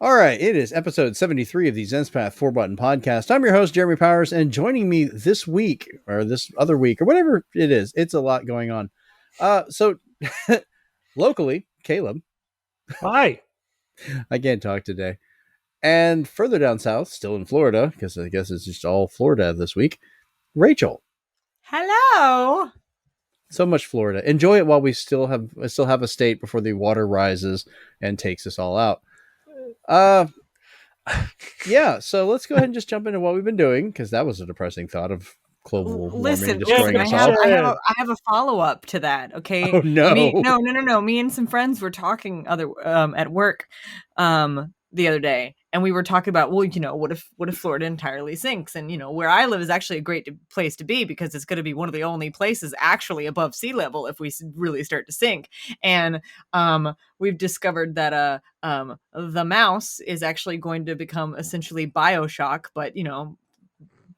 All right, it is episode 73 of the Zenspath 4-Button Podcast. I'm your host, Jeremy Powers, and joining me this week, or this other week, or whatever it is, it's a lot going on. So, locally, Caleb. Hi. I can't talk today. And further down south, still in Florida, because I guess it's just all Florida this week, Rachel. Hello. So much Florida. Enjoy it while we still have a state before the water rises and takes us all out. Yeah, so let's go ahead and just jump into what we've been doing, because that was a depressing thought of global warming destroying us all. I have a follow-up to that, okay? Oh, no. No. Me and some friends were talking at work the other day, and we were talking about, well, what if Florida entirely sinks? And, where I live is actually a great place to be, because it's going to be one of the only places actually above sea level if we really start to sink. And we've discovered that the mouse is actually going to become essentially BioShock, but,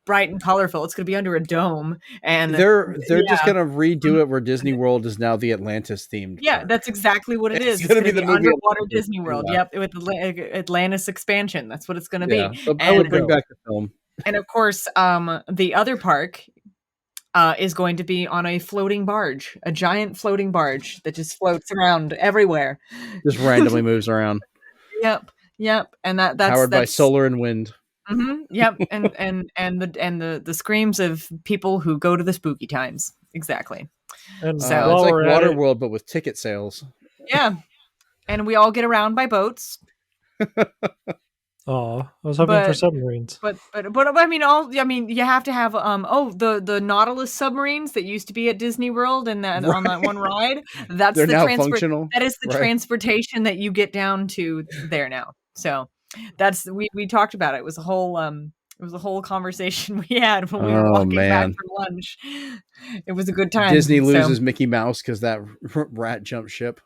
bright and colorful. It's going to be under a dome, and they're just going to redo it where Disney World is now the Atlantis themed. Yeah, park. that's exactly what it is. It's going to be the underwater Disney World. Yep, with Atlantis expansion. That's what it's going to be. I would bring back the film. And of course, the other park is going to be on a floating barge, a giant floating barge that just floats around everywhere. Just randomly moves around. Yep, and that's powered by solar and wind. Mm-hmm. Yep, and the screams of people who go to the spooky times. Exactly. And so it's like Waterworld, but with ticket sales. Yeah, and we all get around by boats. Oh, I was hoping for submarines. But I mean, you have to have the Nautilus submarines that used to be at Disney World and that on that one ride. That's They're now functional. That is the transportation that you get down to there now. So that's we talked about it. It was a whole conversation we had when we were walking back from lunch. It was a good time. Disney loses Mickey Mouse because that rat jumped ship.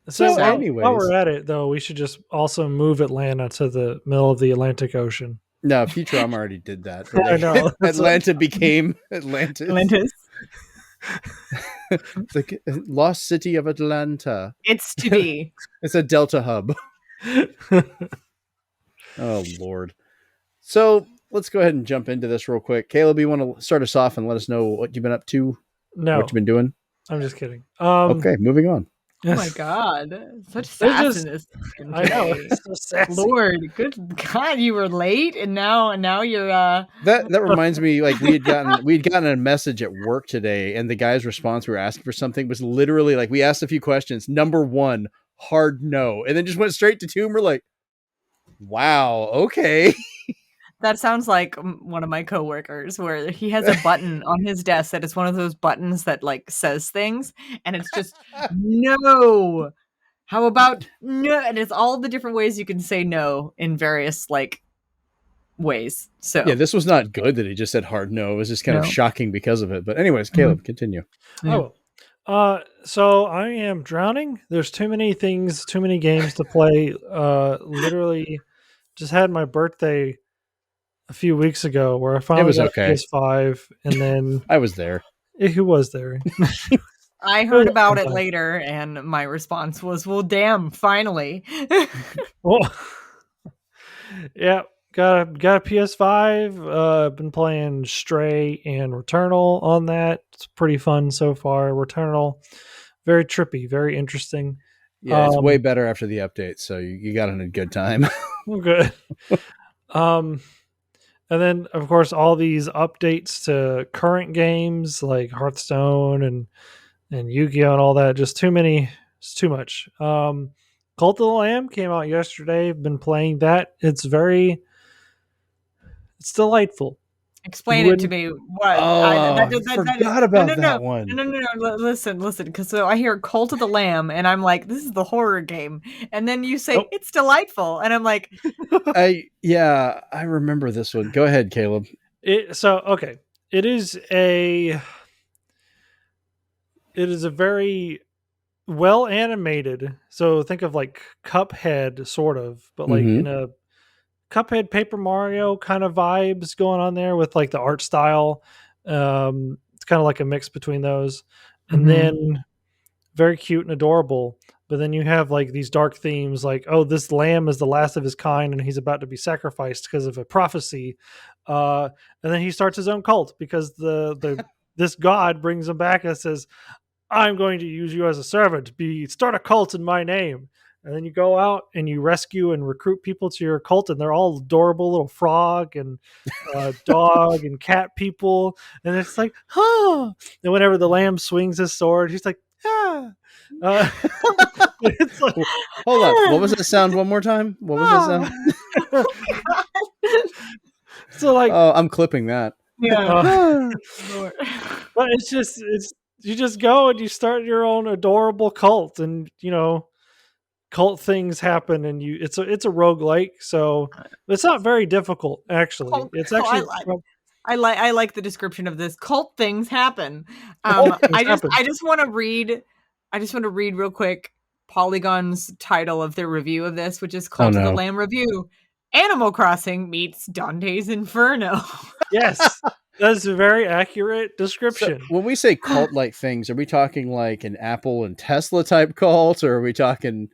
So anyways, while we're at it, though, we should just also move Atlanta to the middle of the Atlantic Ocean. No, Futurama already did that. I know. Atlanta became Atlantis. The lost city of Atlanta. It's to be. It's a Delta hub. Oh, Lord. So let's go ahead and jump into this real quick. Caleb, you want to start us off and let us know what you've been up to? No. What you've been doing? I'm just kidding. Okay, moving on. Oh my God, such sassiness! I know, it's so sassy. Lord, good God, you were late, and now you're. That reminds me, like we'd gotten a message at work today, and the guy's response we were asking for something was literally like we asked a few questions. Number 1, hard no, and then just went straight to 2. And we're like, wow, okay. That sounds like one of my coworkers, where he has a button on his desk that is one of those buttons that like says things, and it's just no. How about no? And it's all the different ways you can say no in various like ways. So yeah, this was not good that he just said hard no. It was just kind of shocking because of it. But anyways, Caleb, continue. Oh, so I am drowning. There's too many things, too many games to play. Literally, just had my birthday a few weeks ago where I finally got PS5, and then I was there. Who was there? I heard about it later, and my response was, "Well, damn, finally." Well, yeah, got a PS5. Been playing Stray and Returnal on that. It's pretty fun so far. Returnal, very trippy, very interesting. Yeah, it's way better after the update, so you got in a good time. Good. And then, of course, all these updates to current games like Hearthstone and Yu-Gi-Oh! And all that. Just too many. It's too much. Cult of the Lamb came out yesterday. Been playing that. It's delightful. Explain it to me. What? I forgot about that one. No. Listen. Because so I hear Cult of the Lamb, and I'm like, this is the horror game. And then you say it's delightful, and I'm like, I remember this one. Go ahead, Caleb. It is a very well animated. So think of like Cuphead, sort of, but like in a Cuphead, Paper Mario kind of vibes going on there with like the art style. It's kind of like a mix between those, and then very cute and adorable. but then you have like these dark themes, like, oh, this lamb is the last of his kind, and he's about to be sacrificed because of a prophecy. And then he starts his own cult because the this god brings him back and says, I'm going to use you as a servant. Start a cult in my name. And then you go out and you rescue and recruit people to your cult, and they're all adorable little frog and dog and cat people. And it's like, huh. And whenever the lamb swings his sword, he's like, ah. It's like, Hold on. What was that sound one more time? What was that sound? so like, Oh, I'm clipping that. Yeah. but you just go and you start your own adorable cult, and cult things happen, and it's a roguelike, so it's not very difficult actually. It's actually I like the description of this. Cult things happen. Cult things happen. I just want to read real quick Polygon's title of their review of this, which is Cult of the Lamb Review. Animal Crossing meets Dante's Inferno. Yes, that's a very accurate description. So when we say cult-like things, are we talking like an Apple and Tesla type cult, or are we talking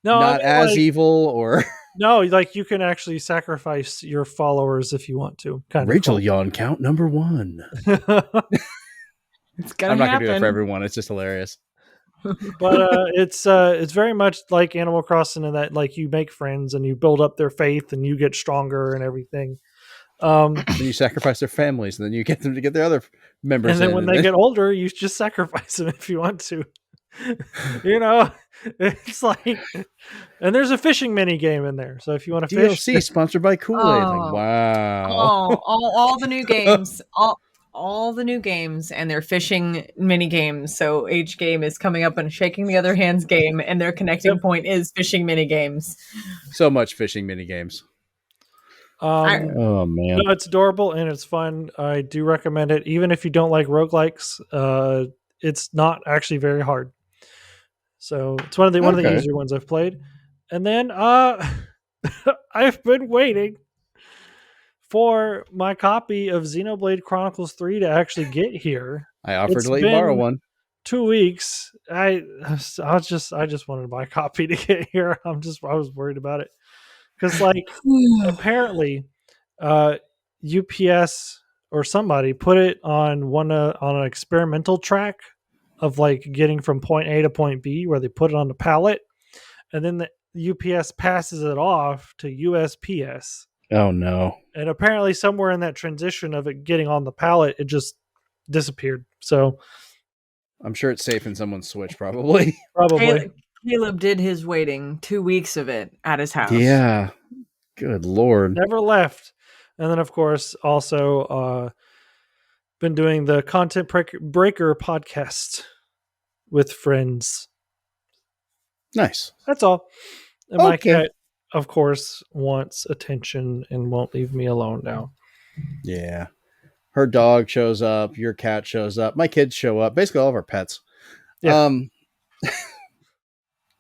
evil, or no, like you can actually sacrifice your followers if you want to. Rachel yawn count number 1. It's I'm not gonna do that for everyone. It's just hilarious. But it's very much like Animal Crossing in that, like, you make friends and you build up their faith and you get stronger and everything. Then you sacrifice their families, and then you get them to get their other members. And then when they get older, you just sacrifice them if you want to. It's like, and there's a fishing mini game in there, so if you want to fish. DLC sponsored by Kool-Aid. Like, wow. All the new games, all the new games, and their fishing mini games. So each game is coming up and shaking the other hand's game, and their connecting point is fishing mini games. So much fishing mini games. Oh man, no, it's adorable and it's fun. I do recommend it, even if you don't like roguelikes. It's not actually very hard, so it's one of the easier ones I've played. And then I've been waiting for my copy of Xenoblade Chronicles 3 to actually get here. I offered to let you borrow one. 2 weeks. I just wanted to buy a copy to get here. I was worried about it. Because, like, apparently, UPS or somebody put it on on an experimental track of like getting from point A to point B, where they put it on the pallet, and then the UPS passes it off to USPS. Oh no! And apparently, somewhere in that transition of it getting on the pallet, it just disappeared. So, I'm sure it's safe in someone's Switch, probably. Caleb did his waiting, 2 weeks of it at his house. Yeah. Good Lord. Never left. And then, of course, also been doing the Content Breaker podcast with friends. Nice. That's all. And my cat, of course, wants attention and won't leave me alone now. Yeah. Her dog shows up. Your cat shows up. My kids show up. Basically, all of our pets. Yeah.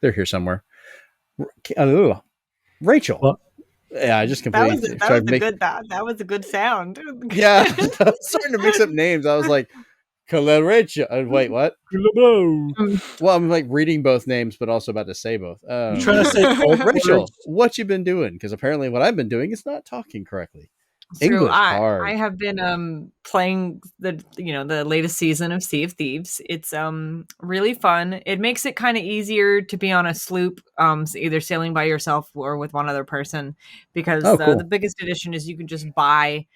They're here somewhere. Rachel. What? Yeah, I just completely that was a good sound. Yeah, I was starting to mix up names. I was like, Rachel. Wait, what? Well, I'm like reading both names, but also about to say both. You're trying to say Rachel, what you been doing? Because apparently, what I've been doing is not talking correctly. English hard. I have been playing the latest season of Sea of Thieves. It's really fun. It makes it kind of easier to be on a sloop, either sailing by yourself or with one other person, because cool. The biggest addition is you can just buy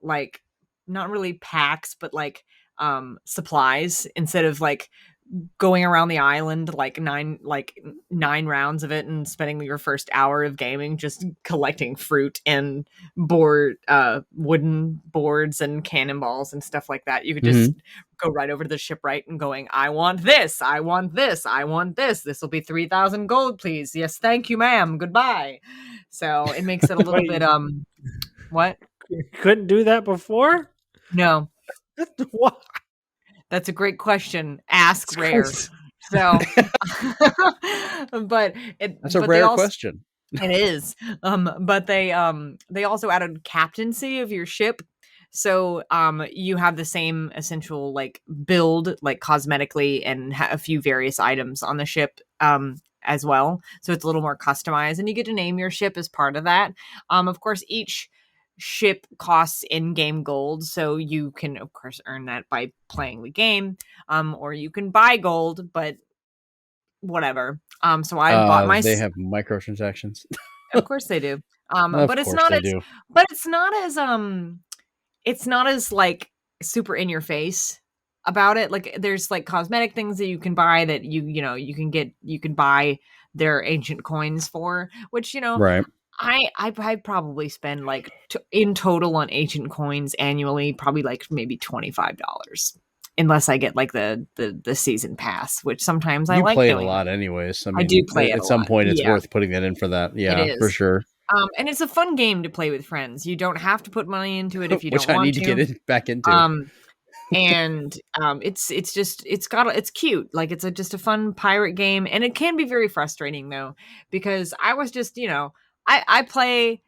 like not really packs, but like supplies, instead of like going around the island like nine rounds of it and spending your first hour of gaming just collecting fruit and wooden boards and cannonballs and stuff like that. You could just go right over to the shipwright and going, I want this, I want this, I want this. This will be 3,000 gold, please. Yes, thank you, ma'am. Goodbye. So it makes it a little bit what? You couldn't do that before? No. What? That's a great question. Ask Rare. So, that's a rare question. It is. But they also added captaincy of your ship. So you have the same essential like build, like cosmetically, and a few various items on the ship as well. So it's a little more customized, and you get to name your ship as part of that. Of course, each ship costs in-game gold, so you can of course earn that by playing the game, or you can buy gold, but whatever. So I bought my. They have microtransactions. Of course they do. Of But it's course not they as. do. But it's not as like super in your face about it. Like there's like cosmetic things that you can buy that you can buy their ancient coins for, which Right. I probably spend like in total on ancient coins annually, probably like maybe $25, unless I get like the season pass, which sometimes I You like play it a doing. lot anyways. I I mean, do play it at a some lot. point it's Yeah, worth putting that in for that. it Yeah, for is. sure. And it's a fun game to play with friends. You don't have to put money into it if you Which don't I want need to get back into. It's cute. Like it's just a fun pirate game, and it can be very frustrating though, because I was just I play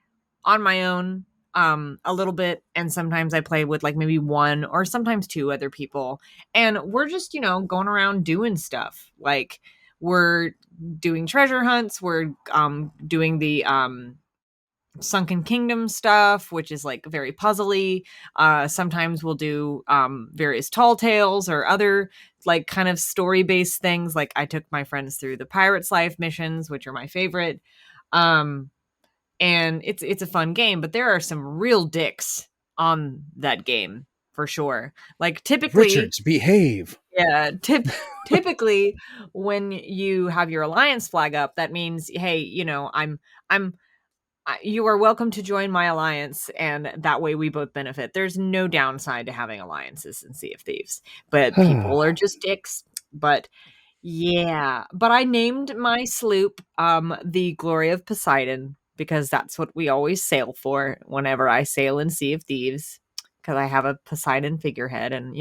on my own a little bit, and sometimes I play with like maybe one or sometimes two other people, and we're just going around doing stuff. Like we're doing treasure hunts, we're doing the Sunken Kingdom stuff, which is like very puzzly. Sometimes we'll do various tall tales or other like kind of story based things. Like I took my friends through the Pirate's Life missions, which are my favorite. Um, and it's a fun game, but there are some real dicks on that game for sure. Like typically, Richards, behave. yeah, typically when you have your alliance flag up, that means hey, I'm you are welcome to join my alliance, and that way we both benefit. There's no downside to having alliances in Sea of Thieves, but people are just dicks. But yeah, but I named my sloop the Glory of Poseidon because that's what we always sail for whenever I sail in Sea of Thieves, because I have a Poseidon figurehead, and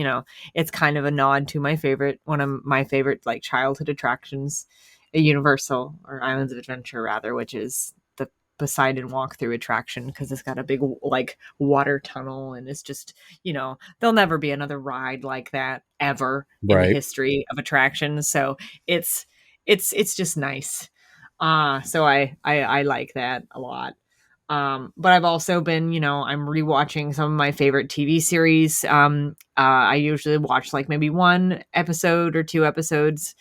it's kind of a nod to one of my favorite like childhood attractions, a Universal or Islands of Adventure rather, which is the Poseidon walkthrough attraction, because it's got a big like water tunnel, and it's just there'll never be another ride like that ever in the Right. history of attractions. So it's just nice. So I like that a lot. But I've also been, I'm rewatching some of my favorite TV series. I usually watch like maybe one episode or two episodes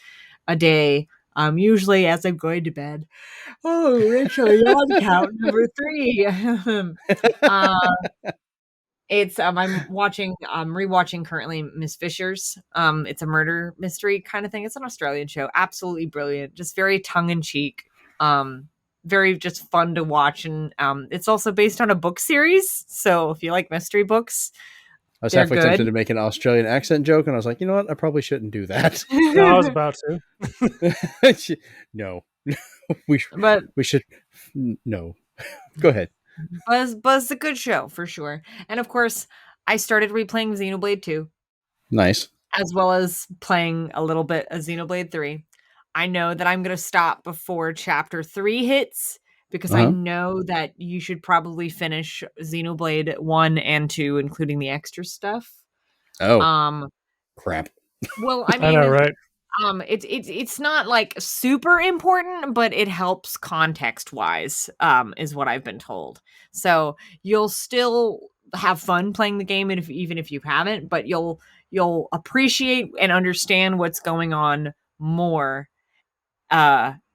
a day. Usually as I'm going to bed. Oh, Rachel, yawn count number 3. It's I'm rewatching currently Miss Fisher's. It's a murder mystery kind of thing. It's an Australian show. Absolutely brilliant. Just very tongue in cheek. Very just fun to watch, and it's also based on a book series. So if you like mystery books, I was they're halfway good. tempted to make an Australian accent joke, and I was like, you know what? I probably shouldn't do that. No, I was about to. No, But we should. No, go ahead. Buzz a good show for sure. And of course, I started replaying Xenoblade 2, Nice. as well as playing a little bit of Xenoblade 3. I know that I'm going to stop before chapter 3 hits, because I know that you should probably finish Xenoblade 1 and 2, including the extra stuff. Oh, crap. Well, I I know, mean, right? it's not like super important, but it helps context wise, is what I've been told. So you'll still have fun playing the game, even if you haven't, but you'll appreciate and understand what's going on more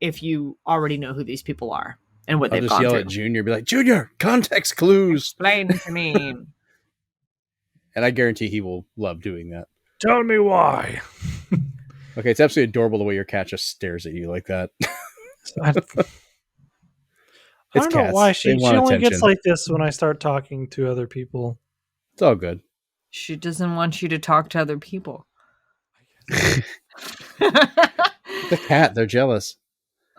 if you already know who these people are and what I'll they've just gone yell through. at Junior, be like, Junior, context clues. Explain to me. And I guarantee he will love doing that. Tell me why. Okay, it's absolutely adorable the way your cat just stares at you like that. I don't know cats. why They she want only attention. gets like this when I start talking to other people. It's all good. She doesn't want you to talk to other people. The cat, they're jealous.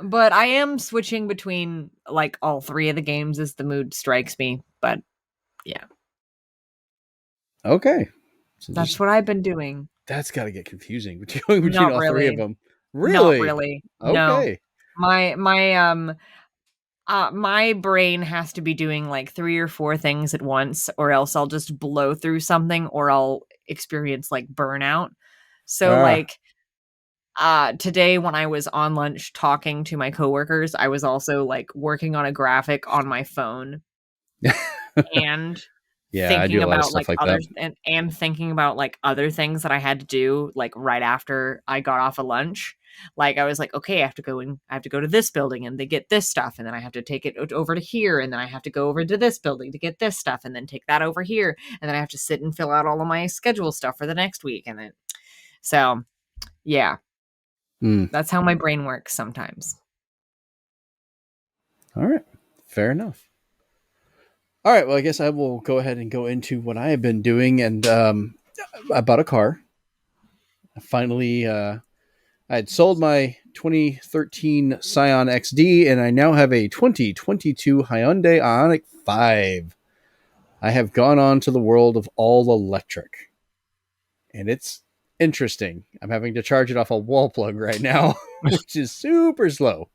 But I am switching between like all 3 of the games as the mood strikes me. But yeah, Okay. So that's what I've been doing. That's got to get confusing between Not all 3 really. of them. Really? Not really. Okay. No. My My brain has to be doing like 3 or 4 things at once, or else I'll just blow through something, or I'll experience like burnout. So Ah. like today when I was on lunch talking to my coworkers, I was also like working on a graphic on my phone and Yeah, I do thinking a lot of about stuff like like other that. and thinking about like other things that I had to do like right after I got off of lunch. Like I was like, okay, I have to go to this building and they get this stuff, and then I have to take it over to here, and then I have to go over to this building to get this stuff, and then take that over here, and then I have to sit and fill out all of my schedule stuff for the next week, and then so yeah, Mm. that's how my brain works sometimes. All right, fair enough. All right, well, I guess I will go ahead and go into what I have been doing, and I bought a car. I finally, I had sold my 2013 Scion XD, and I now have a 2022 Hyundai Ioniq 5. I have gone on to the world of all electric, and it's interesting. I'm having to charge it off a wall plug right now, which is super slow.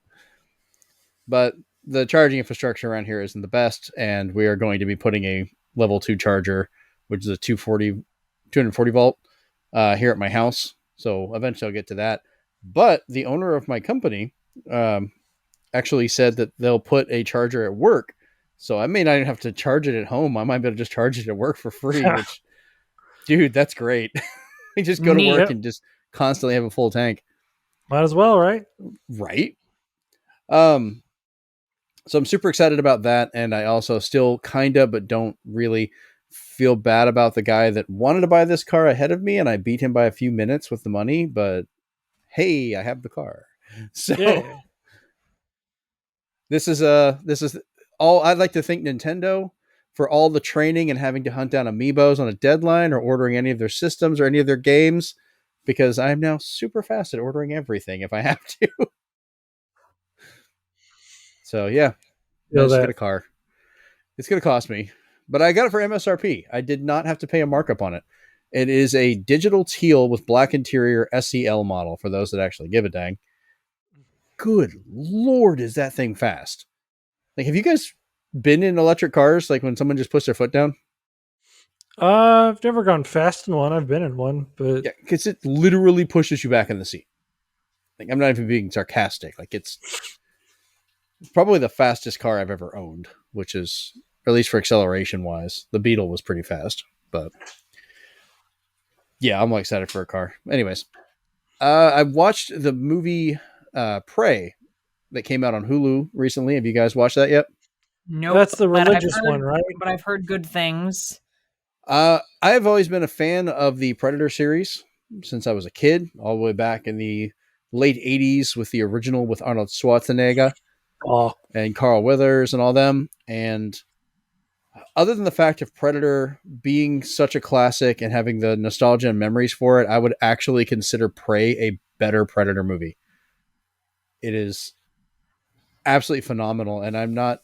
But the charging infrastructure around here isn't the best, and we are going to be putting a level 2 charger, which is a 240 volt, here at my house. So eventually I'll get to that. But the owner of my company actually said that they'll put a charger at work. So I may not even have to charge it at home. I might be able to just charge it at work for free, which, dude, that's great. You just go to Neat. work Yep. and just constantly have a full tank. Might as well, right? Right. Um, So I'm super excited about that. And I also still kind of, but don't really feel bad about the guy that wanted to buy this car ahead of me. And I beat him by a few minutes with the money, but hey, I have the car. So Yeah. this is all. I'd like to thank Nintendo for all the training and having to hunt down amiibos on a deadline or ordering any of their systems or any of their games, because I'm now super fast at ordering everything if I have to. So yeah, Feel managed to get that. a car. It's going to cost me, but I got it for MSRP. I did not have to pay a markup on it. It is a digital teal with black interior SEL model for those that actually give a dang. Good Lord, is that thing fast? Like, have you guys been in electric cars? Like when someone just puts their foot down? I've never gone fast in one. I've been in one, but Yeah, because it literally pushes you back in the seat. Like, I'm not even being sarcastic. Like, it's probably the fastest car I've ever owned, which is, or at least for acceleration wise. The Beetle was pretty fast, but yeah, I'm excited for a car. Anyways, I watched the movie Prey that came out on Hulu recently. Have you guys watched that yet? Nope. that's the religious one, right? But I've heard good things. I've always been a fan of the Predator series since I was a kid, all the way back in the late 80s with the original with Arnold Schwarzenegger Oh, and Carl Weathers and all them. And other than the fact of Predator being such a classic and having the nostalgia and memories for it, I would actually consider Prey a better Predator movie. It is absolutely phenomenal, and I'm not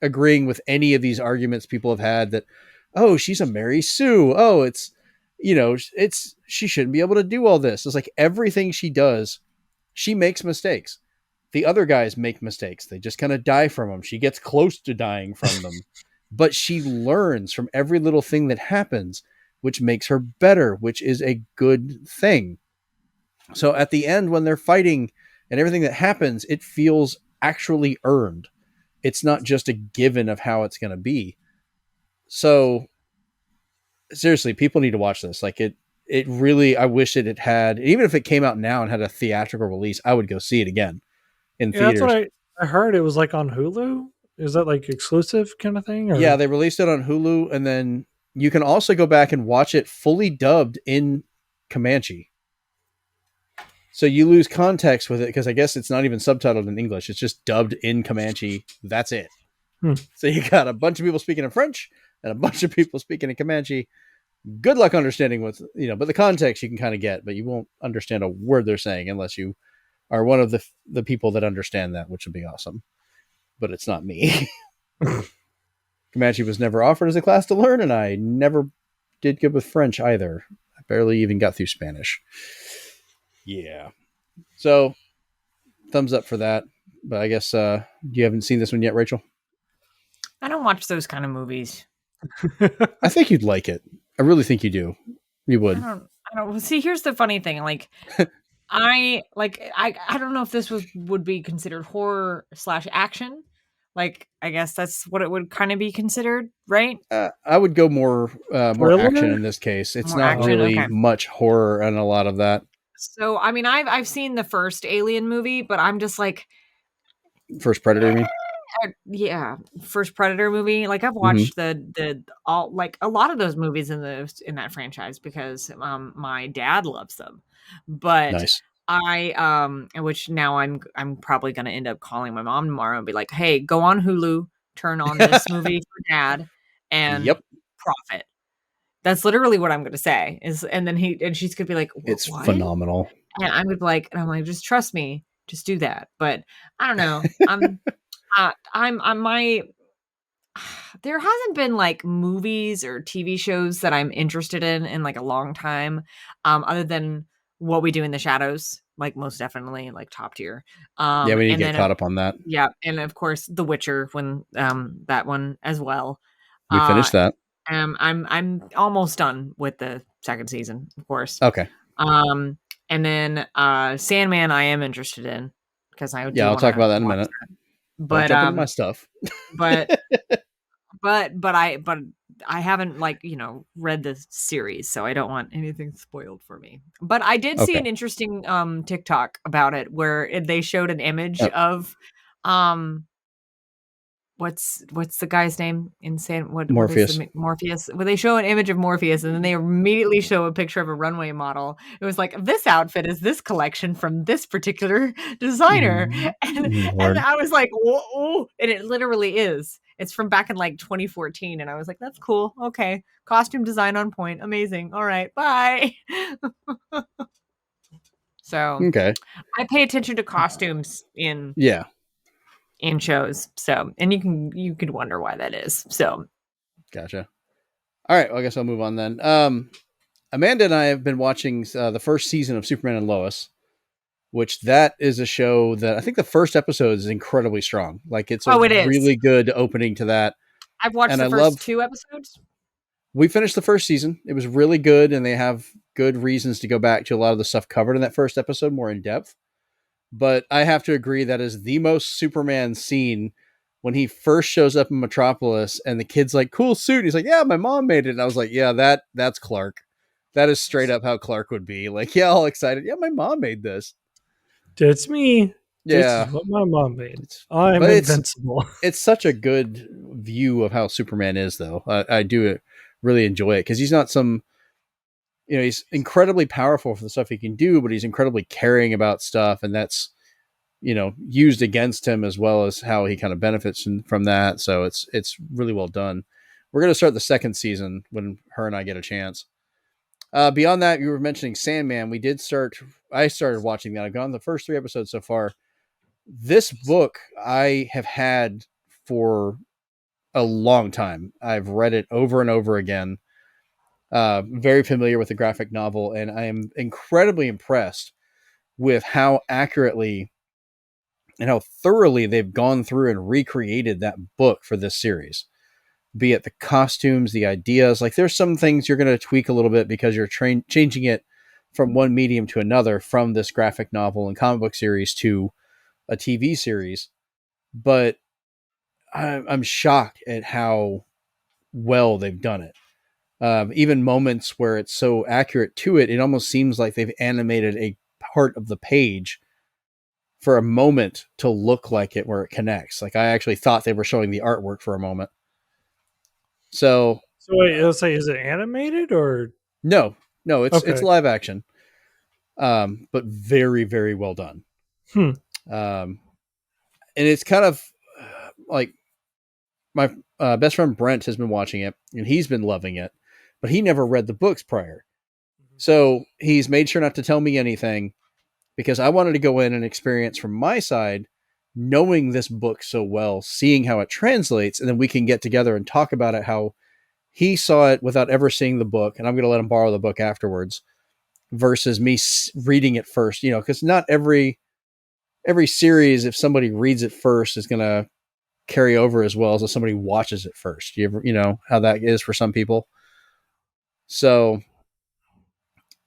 agreeing with any of these arguments people have had that, oh, she's a Mary Sue. Oh, it's she shouldn't be able to do all this. It's like everything she does, she makes mistakes. The other guys make mistakes. They just kind of die from them. She gets close to dying from them, but she learns from every little thing that happens, which makes her better, which is a good thing. So at the end, when they're fighting and everything that happens, it feels actually earned. It's not just a given of how it's going to be. So seriously, people need to watch this. Like it really, I wish it had, even if it came out now and had a theatrical release, I would go see it again in yeah, that's what theaters. I heard. It was like on Hulu. Is that like exclusive kind of thing? Yeah, Or they released it on Hulu, and then you can also go back and watch it fully dubbed in Comanche. So you lose context with it because I guess it's not even subtitled in English. It's just dubbed in Comanche. That's it. Hmm. So you got a bunch of people speaking in French and a bunch of people speaking in Comanche. Good luck understanding but the context you can kind of get, but you won't understand a word they're saying unless you are one of the people that understand that, which would be awesome. But it's not me. Comanche was never offered as a class to learn, and I never did good with French either. I barely even got through Spanish. Yeah. So, thumbs up for that. But I guess you haven't seen this one yet, Rachel. I don't watch those kind of movies. I think you'd like it. I really think you do. You would. I don't see. Here's the funny thing. Like, I don't know if this would be considered horror / action. Like, I guess that's what it would kind of be considered, right? I would go more Thriller? action in this case. It's More not action, really okay. much horror and a lot of that. So, I mean, I've seen the first Alien movie, but I'm just like, First Predator, you mean? yeah, first Predator movie. Like, I've Mhm. watched the all like a lot of those movies in that franchise because my dad loves them. But Nice. which now I'm probably gonna end up calling my mom tomorrow and be like, hey, go on Hulu, turn on this movie for dad, and Yep. profit. That's literally what I'm gonna say. And then she's gonna be like, It's what? phenomenal. And I'm gonna be like, and I'm like, just trust me, just do that. But I don't know. I'm my there hasn't been like movies or TV shows that I'm interested in like a long time, other than What We Do in the Shadows, like most definitely like top tier. Yeah, we need to And get then caught up on that. yeah, and of course The Witcher when that one as well. We finished that. I'm almost done with the second season, of course. Okay. And then Sandman I am interested in because I Yeah, I'll talk about that in a minute. But Don't jump into my stuff. but I haven't like, read the series, so I don't want anything spoiled for me. But I did see Okay. an interesting TikTok about it where they showed an image Oh. of what's the guy's name in Morpheus. Morpheus. Well, they show an image of Morpheus and then they immediately show a picture of a runway model. It was like, this outfit is this collection from this particular designer. And I was like, whoa, and it literally is. It's from back in like 2014. And I was like, that's cool. Okay. Costume design on point. Amazing. All right. Bye. So Okay. I pay attention to costumes in shows. So, and you could wonder why that is. So, gotcha. All right. Well, I guess I'll move on then. Amanda and I have been watching the first season of Superman and Lois, which that is a show that I think the first episode is incredibly strong. Like it is really good opening to that. I've watched the first 2 episodes. We finished the first season. It was really good, and they have good reasons to go back to a lot of the stuff covered in that first episode more in depth. But I have to agree that is the most Superman scene when he first shows up in Metropolis and the kid's like, cool suit. And he's like, yeah, my mom made it. And I was like, yeah, that's Clark. That is straight up how Clark would be. Like, yeah, all excited. Yeah, my mom made this. It's me. Yeah. This is what my mom made. I'm invincible. It's such a good view of how Superman is, though. I do really enjoy it because he's not some, he's incredibly powerful for the stuff he can do, but he's incredibly caring about stuff. And that's, used against him as well as how he kind of benefits from that. So it's really well done. We're going to start the second season when her and I get a chance. Beyond that, you were mentioning Sandman. I started watching that. I've gone the first 3 episodes so far. This book I have had for a long time. I've read it over and over again. Very familiar with the graphic novel, and I am incredibly impressed with how accurately and how thoroughly they've gone through and recreated that book for this series. Be it the costumes, the ideas, like there's some things you're going to tweak a little bit because you're changing it from one medium to another, from this graphic novel and comic book series to a TV series. But I'm shocked at how well they've done it. Even moments where it's so accurate to it, it almost seems like they've animated a part of the page for a moment to look like it where it connects. Like I actually thought they were showing the artwork for a moment. So wait, let's say, is it animated or no, it's live action, but very, very well done. And it's kind of like my best friend Brent has been watching it and he's been loving it, but he never read the books prior. So he's made sure not to tell me anything because I wanted to go in and experience from my side, knowing this book so well, seeing how it translates, and then we can get together and talk about it, how he saw it without ever seeing the book, and I'm going to let him borrow the book afterwards, versus me reading it first, because not every every series, if somebody reads it first, is going to carry over as well as if somebody watches it first. You know how that is for some people. So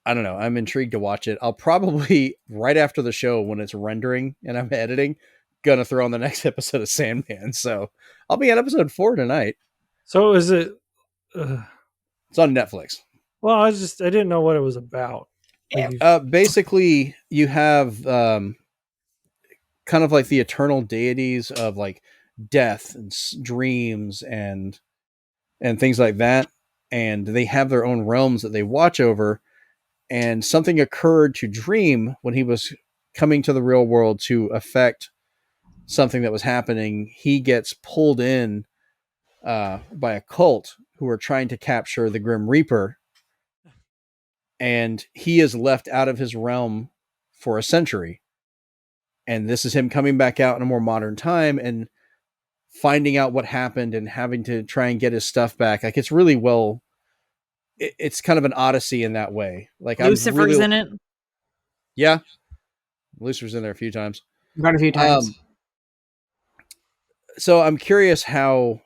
I don't know. I'm intrigued to watch it. I'll probably right after the show when it's rendering and I'm editing, gonna throw on the next episode of Sandman. So I'll be on episode 4 tonight. So is it? It's on Netflix. Well, I didn't know what it was about. Basically, you have kind of like the eternal deities of like death and dreams and things like that, and they have their own realms that they watch over. And something occurred to Dream when he was coming to the real world to affect something that was happening. He gets pulled in by a cult who are trying to capture the Grim Reaper, and he is left out of his realm for a century. And this is him coming back out in a more modern time and finding out what happened and having to try and get his stuff back. Like, it's really well, it's kind of an odyssey in that way. Like, Lucifer's in it. Yeah. Lucifer's in there a few times. Quite a few times. So I'm curious how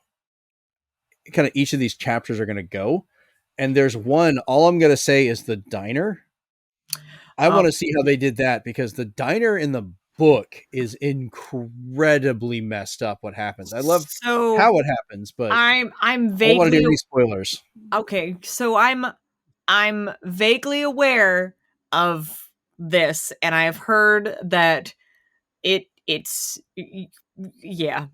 kind of each of these chapters are going to go. And there's one, all I'm going to say is the diner. I want to see how they did that, because the diner in the book is incredibly messed up what happens. I love how it happens, but I'm vaguely, I don't want to do any spoilers. Okay, so I'm vaguely aware of this, and I've heard that it's yeah.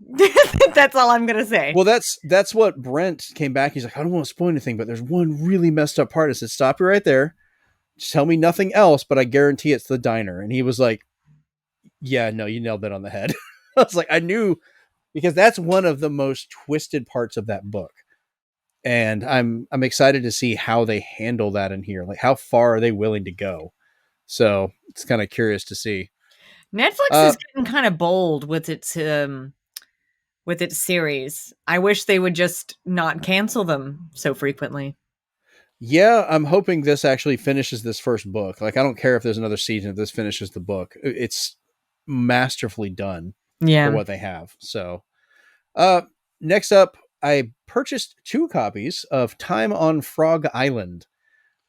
That's all I'm gonna say. Well, that's what Brent came back. He's like, I don't want to spoil anything, but there's one really messed up part. I said, stop you right there. Just tell me nothing else, but I guarantee it's the diner. And he was like, yeah, no, you nailed that on the head. I was like, I knew, because that's one of the most twisted parts of that book. And I'm excited to see how they handle that in here. Like, how far are they willing to go? So it's kind of curious to see. Netflix is getting kind of bold with its series. I wish they would just not cancel them so frequently. Yeah, I'm hoping this actually finishes this first book. Like, I don't care if there's another season, if this finishes the book. It's masterfully done for what they have. So next up, I purchased 2 copies of Time on Frog Island.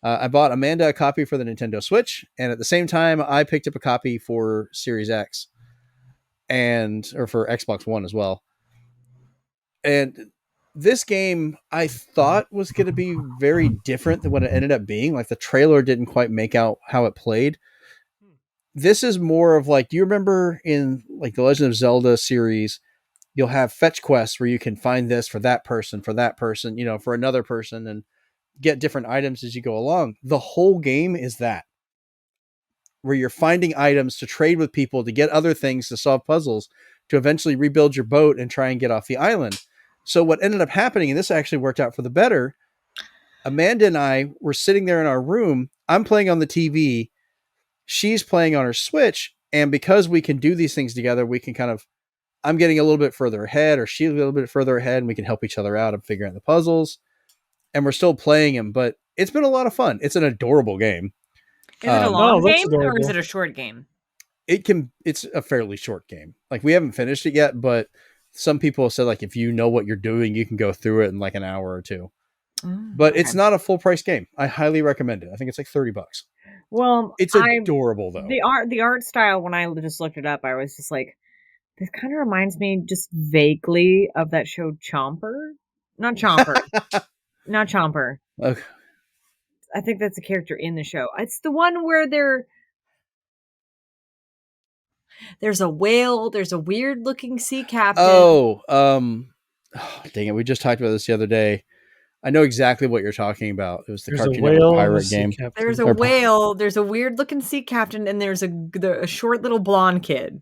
I bought Amanda a copy for the Nintendo Switch, and at the same time, I picked up a copy for Series X or for Xbox One as well. And this game I thought was going to be very different than what it ended up being. Like, the trailer didn't quite make out how it played. This is more of like, do you remember in like the Legend of Zelda series, you'll have fetch quests where you can find this for that person, you know, for another person, and get different items as you go along. The whole game is that, where you're finding items to trade with people to get other things to solve puzzles to eventually rebuild your boat and try and get off the island. So what ended up happening, and this actually worked out for the better, Amanda and I were sitting there in our room. I'm playing on the TV. She's playing on her Switch. And because we can do these things together, we can kind of, I'm getting a little bit further ahead, or she's a little bit further ahead, and we can help each other out and figure out the puzzles. And we're still playing them, but it's been a lot of fun. It's an adorable game. Is it a long game or is it a short game? It's a fairly short game. Like, we haven't finished it yet, but some people have said, like, if you know what you're doing, you can go through it in like an hour or 2. But it's not a full price game. I highly recommend it. I think it's like $30. Well, it's adorable though. The art style, when I just looked it up, I was just like, this kind of reminds me just vaguely of that show Chomper. Not Chomper. Not Chomper. Okay. I think that's a character in the show. It's the one where there's a whale, there's a weird looking sea captain. Dang it. We just talked about this the other day. I know exactly what you're talking about. It was the Cartoon Network pirate game. There's a whale, there's a weird looking sea captain, and there's a short little blonde kid.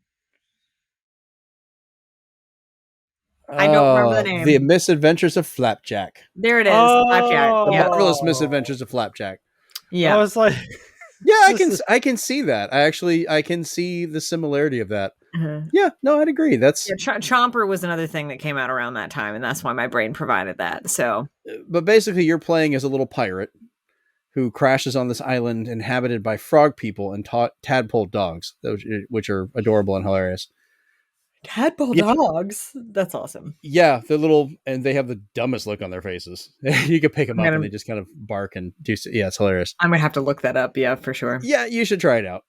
I don't remember the name. The Misadventures of Flapjack. There it is. Flapjack. The Marvelous Misadventures of Flapjack. Yeah. I was like, yeah, I can see that. I can see the similarity of that. Mm-hmm. Yeah, no, I'd agree. That's Chomper was another thing that came out around that time, and that's why my brain provided that. So, but basically, you're playing as a little pirate who crashes on this island inhabited by frog people and tadpole dogs, which are adorable and hilarious. Tadpole dogs. That's awesome. Yeah, they're little, and they have the dumbest look on their faces. You can pick them up, and they just kind of bark and do. Yeah, it's hilarious. I'm gonna have to look that up. Yeah, for sure. Yeah, you should try it out.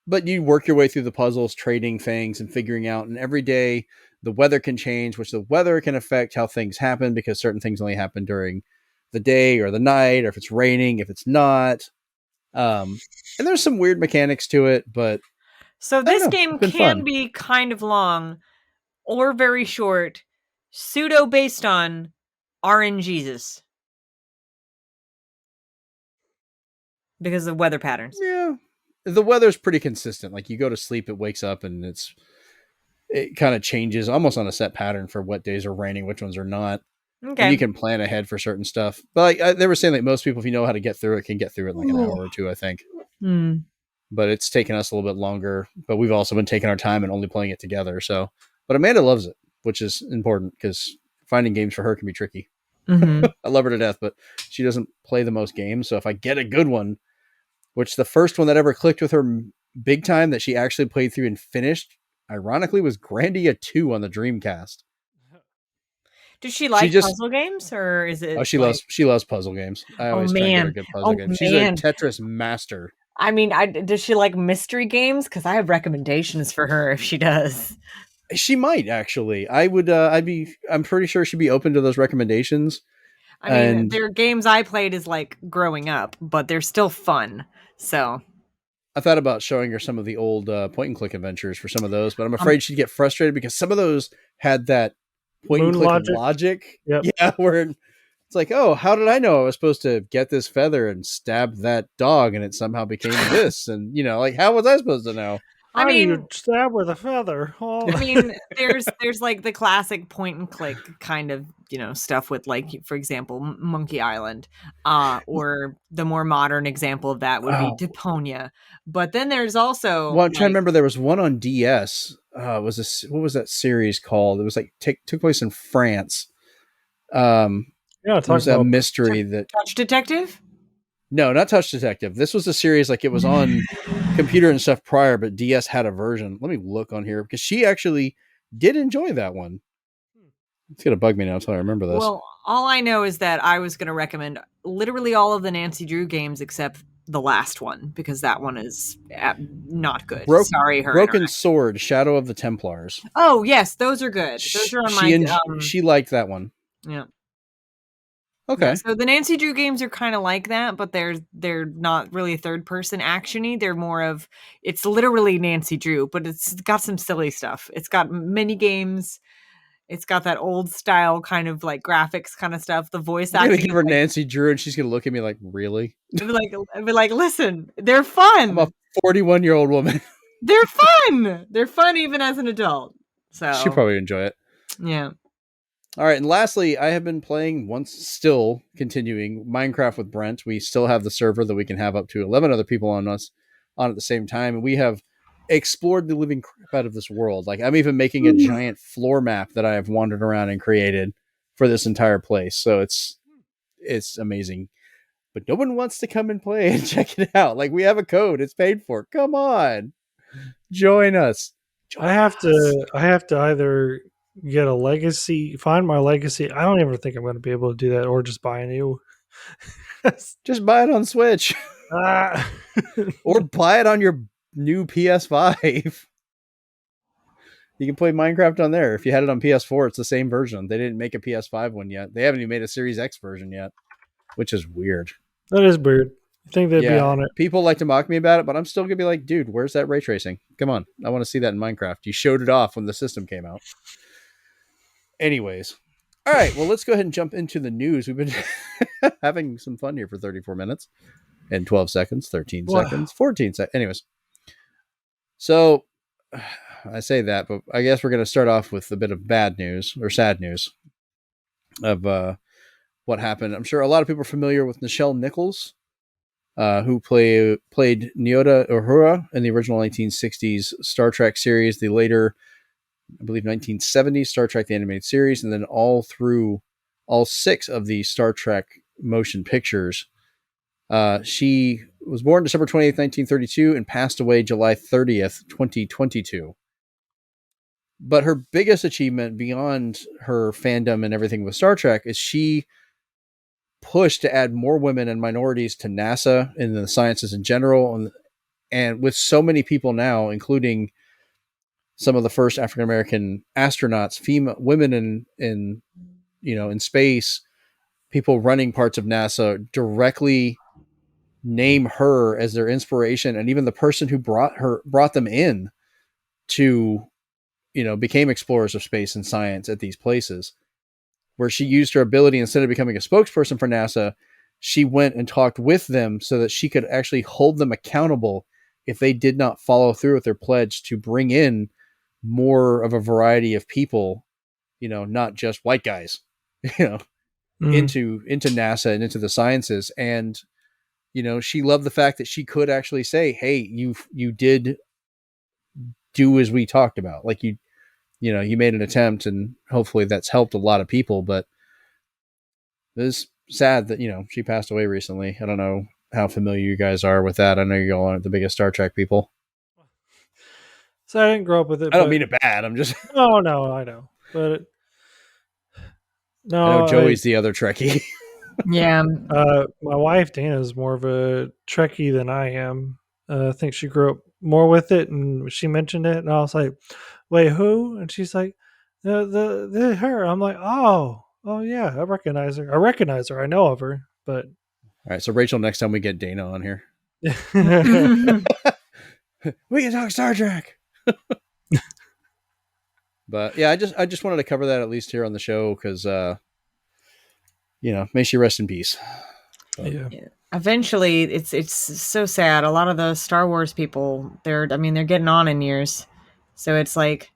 But you work your way through the puzzles, trading things and figuring out. And every day, the weather can change, which the weather can affect how things happen because certain things only happen during the day or the night, or if it's raining, if it's not. And there's some weird mechanics to it, but so this game can fun. be kind of long or very short, pseudo based on RNGesus. Because of weather patterns. Yeah. The weather's pretty consistent. Like you go to sleep, it wakes up, and it kind of changes almost on a set pattern for what days are raining, which ones are not. Okay. And you can plan ahead for certain stuff. But they were saying that most people, if you know how to get through it, can get through it in like an hour or two, I think. But it's taken us a little bit longer. But we've also been taking our time and only playing it together. So, but Amanda loves it, which is important because finding games for her can be tricky. I love her to death, but she doesn't play the most games. So if I get a good one, which the first one that ever clicked with her big time that she actually played through and finished, ironically, was Grandia 2 on the Dreamcast. Does she like puzzle games, or is it? Oh, she loves puzzle games. I always try to get her good puzzle games. She's a Tetris master. I mean, does she like mystery games? Because I have recommendations for her if she does. She might actually. I'm pretty sure she'd be open to those recommendations. I mean, they're games I played as like growing up, but they're still fun. So I thought about showing her some of the old point and click adventures for some of those, but I'm afraid she'd get frustrated because some of those had that point and click logic. Yep. Yeah, where it's like, oh, how did I know I was supposed to get this feather and stab that dog and it somehow became this? And like, how was I supposed to know? I mean, you stab with a feather. Oh. I mean, there's like the classic point and click kind of stuff with, like, for example, Monkey Island, or the more modern example of that would be Deponia. But then there's also I'm trying to remember. There was one on DS. What was that series called? It was like took place in France. It was a mystery that Touch Detective. No, not Touch Detective. This was a series like it was on computer and stuff prior, but DS had a version. Let me look on here because she actually did enjoy that one. It's going to bug me now until I remember this. Well, all I know is that I was going to recommend literally all of the Nancy Drew games except the last one because that one is not good. Sorry, her. Broken Sword, Shadow of the Templars. Oh, yes, those are good. Those are on my... she liked that one. Yeah. Okay. Yeah, so the Nancy Drew games are kind of like that, but they're not really third person actiony. They're more of, it's literally Nancy Drew, but it's got some silly stuff. It's got mini games. It's got that old style kind of like graphics kind of stuff. The voice acting. I'm gonna give her Nancy Drew, and she's gonna look at me like, really? I'd be like, listen, they're fun. I'm a 41-year-old woman. They're fun. They're fun even as an adult. So she'll probably enjoy it. Yeah. All right, and lastly, I have been playing still continuing Minecraft with Brent. We still have the server that we can have up to 11 other people on at the same time, and we have explored the living crap out of this world. Like, I'm even making a giant floor map that I have wandered around and created for this entire place. So it's amazing. But no one wants to come and play and check it out. Like, we have a code; it's paid for. Come on, join us. I have to either get a legacy, find my legacy. I don't ever think I'm going to be able to do that, or just buy a new. Just buy it on Switch, or buy it on your new PS5. You can play Minecraft on there. If you had it on PS4, it's the same version. They didn't make a PS5 one yet. They haven't even made a Series X version yet, which is weird. That is weird. I think they'd be on it. People like to mock me about it, but I'm still going to be like, dude, where's that ray tracing? Come on. I want to see that in Minecraft. You showed it off when the system came out. Anyways. All right. Well, let's go ahead and jump into the news. We've been having some fun here for 34 minutes and 12 seconds, 13 seconds, 14 seconds. Anyways. So I say that, but I guess we're going to start off with a bit of bad news or sad news of what happened. I'm sure a lot of people are familiar with Nichelle Nichols, who played Nyota Uhura in the original 1960s Star Trek series, the later, I believe, 1970s Star Trek the Animated Series, and then all through all 6 of the Star Trek motion pictures She was born December 28th, 1932, and passed away July 30th, 2022. But her biggest achievement beyond her fandom and everything with Star Trek is she pushed to add more women and minorities to NASA and the sciences in general. And with so many people now, including some of the first African American astronauts, female women in space, people running parts of NASA directly name her as their inspiration, and even the person who brought them in to became explorers of space and science at these places, where she used her ability, instead of becoming a spokesperson for NASA, she went and talked with them so that she could actually hold them accountable if they did not follow through with their pledge to bring in more of a variety of people, not just white guys, into NASA and into the sciences. And she loved the fact that she could actually say, hey, you did do as we talked about. Like you made an attempt, and hopefully that's helped a lot of people. But it's sad that, she passed away recently. I don't know how familiar you guys are with that. I know you all aren't the biggest Star Trek people. So I didn't grow up with it. I don't mean it bad. I'm just. No, I know. But no, I know Joey's the other Trekkie. Yeah. My wife Dana is more of a Trekkie than I am. I think she grew up more with it, and she mentioned it, and I was like, "Wait, who?" And she's like, "The her." I'm like, "Oh, yeah, I recognize her. I know of her." But All right, so Rachel, next time we get Dana on here, we can talk Star Trek. But yeah, I just wanted to cover that at least here on the show because may she rest in peace. But, yeah. Eventually, it's so sad. A lot of the Star Wars people, they're getting on in years, so it's like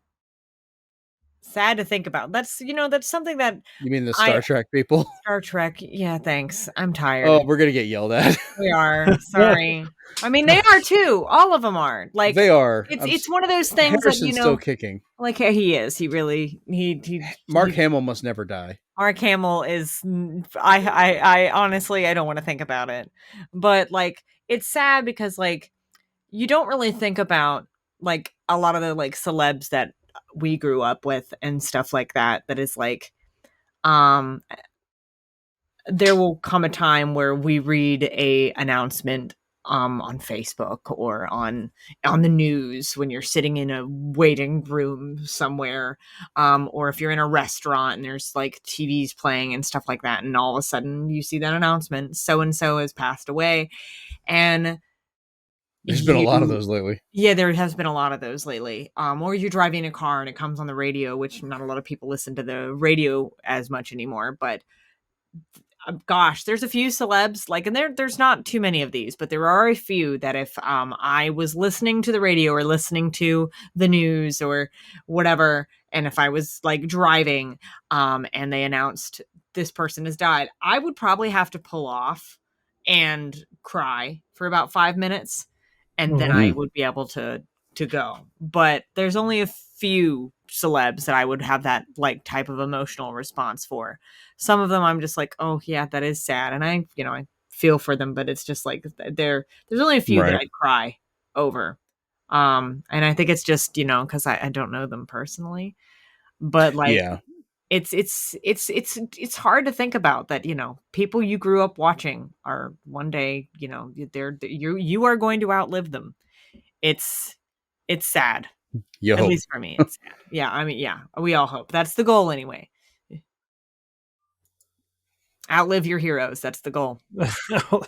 sad to think about. That's something that you mean the Star Trek people? Star Trek. Yeah, thanks. I'm tired. Oh, we're gonna get yelled at. We are. Sorry. I mean, they are too. All of them are. Like they are. It's one of those things Harrison's that still kicking. Like he is. He really Mark Hamill must never die. Mark Hamill is. I honestly I don't want to think about it, but like it's sad because like you don't really think about like a lot of the like celebs that we grew up with and stuff like that. That is like, there will come a time where we read a announcement on Facebook or on the news when you're sitting in a waiting room somewhere, or if you're in a restaurant and there's like TVs playing and stuff like that, and all of a sudden you see that announcement, so and so has passed away. And there's been a lot of those lately. Yeah, there has been a lot of those lately. Or you're driving a car and it comes on the radio, which not a lot of people listen to the radio as much anymore, but gosh, there's a few celebs, like, and there's not too many of these, but there are a few that if I was listening to the radio or listening to the news or whatever, and if I was like driving and they announced this person has died, I would probably have to pull off and cry for about 5 minutes, and then I would be able to go. But there's only a few celebs that I would have that like type of emotional response for. Some of them I'm just like, oh yeah, that is sad, and I feel for them, but it's just like there's only a few that I'd cry over. And I think it's just because I don't know them personally, but like it's hard to think about that people you grew up watching are one day you are going to outlive them. It's sad. At least for me, it's sad. Yeah, I mean, yeah, we all hope. That's the goal anyway. Outlive your heroes. That's the goal. All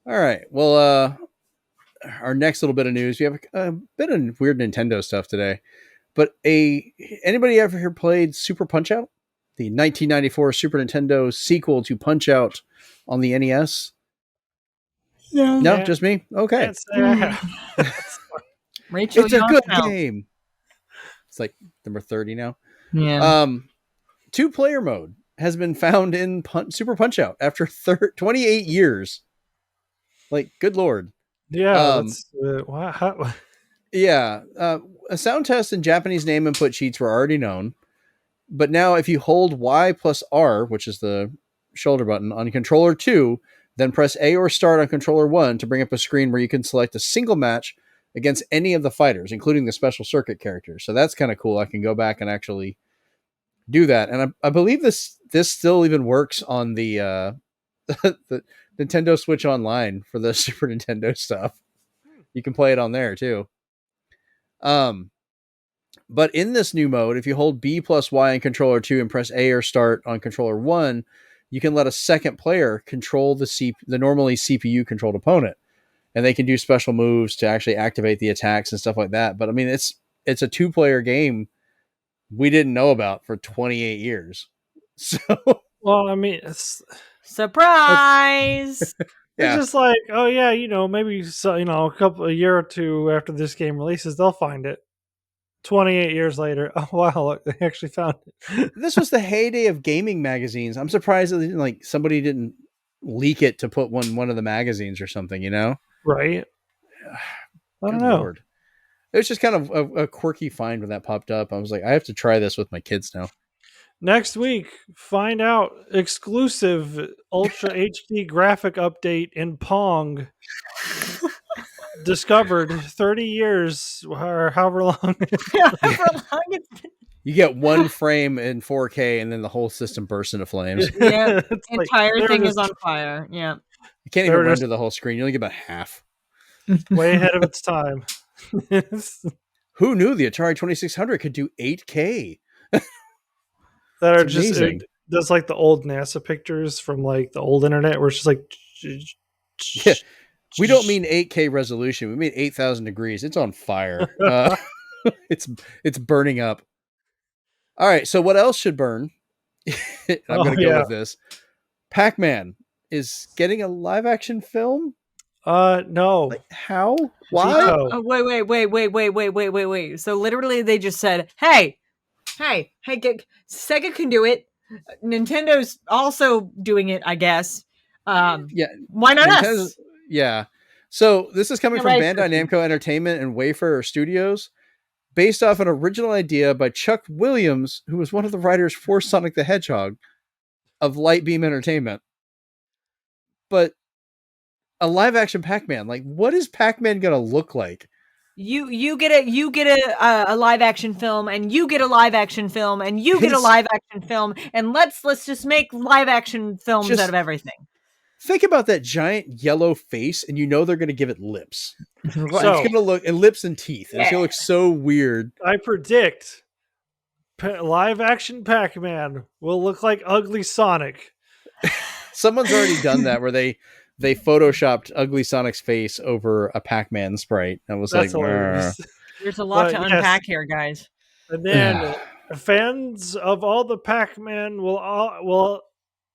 right. Well, our next little bit of news, we have a bit of weird Nintendo stuff today. But anybody ever here played Super Punch-Out? The 1994 Super Nintendo sequel to Punch-Out on the NES? No, just me? Okay. Rachel, it's a good game. It's like number 30 now. Yeah. 2-player mode has been found in Super Punch-Out after 28 years. Like, good Lord. Yeah. Yeah. A sound test and Japanese name input sheets were already known. But now if you hold Y plus R, which is the shoulder button on controller 2, then press A or start on controller 1 to bring up a screen where you can select a single match against any of the fighters, including the special circuit characters. So that's kind of cool. I can go back and actually do that. And I believe this still even works on the the Nintendo Switch Online for the Super Nintendo stuff. You can play it on there too. But in this new mode, if you hold B plus Y on controller 2 and press A or start on controller 1, you can let a second player control the normally CPU controlled opponent, and they can do special moves to actually activate the attacks and stuff like that. But I mean, it's a 2-player game we didn't know about for 28 years. So, Well, I mean, it's Surprise! yeah. just like, oh yeah, maybe so, a year or two after this game releases, they'll find it. 28 years later, oh wow, look, they actually found it. This was the heyday of gaming magazines. I'm surprised that somebody didn't leak it to put one of the magazines or something, Right? I don't Good know. Lord. It was just kind of a quirky find when that popped up. I was like, I have to try this with my kids now. Next week, find out exclusive Ultra HD graphic update in Pong. Discovered 30 years or however long. However long it's been. You get one frame in 4K and then the whole system bursts into flames. Yeah, It's like, entire they were thing is just on fire. Yeah. You can't They even were render just- the whole screen. You only get about half. way ahead of its time. Who knew the Atari 2600 could do 8K? That are It's just amazing. that's like the old NASA pictures from like the old internet where it's just like Yeah. We don't mean 8K resolution. We mean 8,000 degrees. It's on fire. It's burning up. All right. So what else should burn? I'm going to go with this. Pac Man is getting a live action film. No. Like how? Why? Veto. Oh, wait. So literally they just said, hey, Sega can do it. Nintendo's also doing it, I guess. Yeah. Why not Nintendo's- us? Yeah. So this is coming Yeah, from right, Bandai Christian. Namco Entertainment and Wayfarer Studios, based off an original idea by Chuck Williams, who was one of the writers for Sonic the Hedgehog of Lightbeam Entertainment. But a live action Pac-Man, like what is Pac-Man gonna look like? You get a live action film, and you get a live action film, and you get a His- live action film, and let's just make live action films Just- out of everything. Think about that giant yellow face, and they're gonna give it lips. So- It's gonna look and lips and teeth. And it's gonna look so weird. I predict live action Pac-Man will look like ugly Sonic. Someone's already done that where they photoshopped ugly Sonic's face over a Pac-Man sprite. And was That's like, hilarious. There's a lot But to yes. unpack here, guys. And then fans of all the Pac-Man will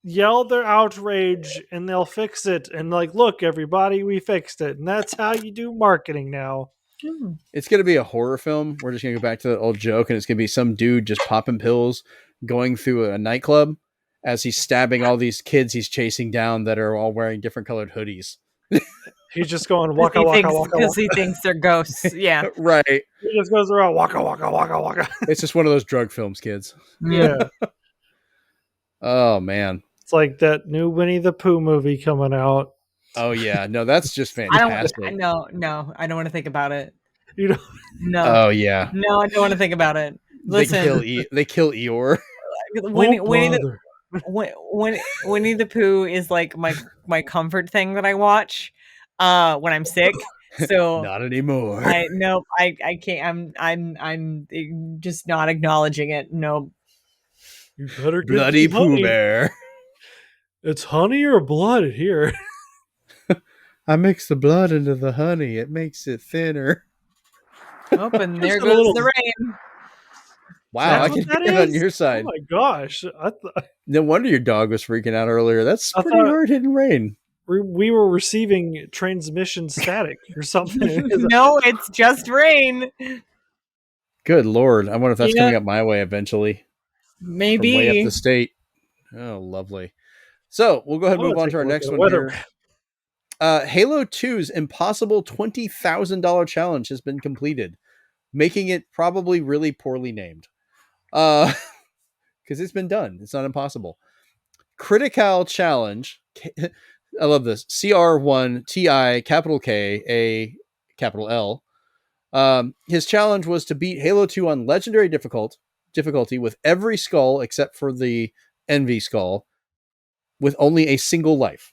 yell their outrage and they'll fix it and like, look, everybody, we fixed it. And that's how you do marketing now. it's gonna be a horror film. We're just gonna go back to the old joke, and it's gonna be some dude just popping pills, going through a nightclub as he's stabbing all these kids he's chasing down that are all wearing different colored hoodies. He's just going waka waka waka Because waka. he thinks they're ghosts. Yeah. Right. He just goes around waka waka waka waka. It's just one of those drug films, kids. Yeah. Oh man. It's like that new Winnie the Pooh movie coming out. Oh yeah. No, that's just I don't. fantastic. No. I don't want to think about it. You know, No. Oh yeah. No, I don't want to think about it. Listen, They kill Eeyore. Winnie bother. Winnie the Pooh is like my comfort thing that I watch when I'm sick. So Not anymore. I can't. I'm just not acknowledging it. No. You better get Bloody some Pooh honey. Bear. It's honey or blood here. I mix the blood into the honey. It makes it thinner. Oh, and there Just a goes little- the rain. Wow, I That's can what hear that it on is? your side. Oh my gosh. No wonder your dog was freaking out earlier. That's I pretty thought- hard hitting rain. We were receiving transmission static or something. No, it's just rain. Good Lord. I wonder if that's Yeah. coming up my way eventually. From way up Maybe. the state. Oh, lovely. So we'll go ahead and move on to our next one here. Halo 2's impossible $20,000 challenge has been making it probably really poorly named. Because it's been done. It's not impossible. Critical Challenge. I love this. CR1 TI capital K A capital L. His challenge was to beat Halo 2 on legendary difficulty with every skull except for the Envy skull with only a single life.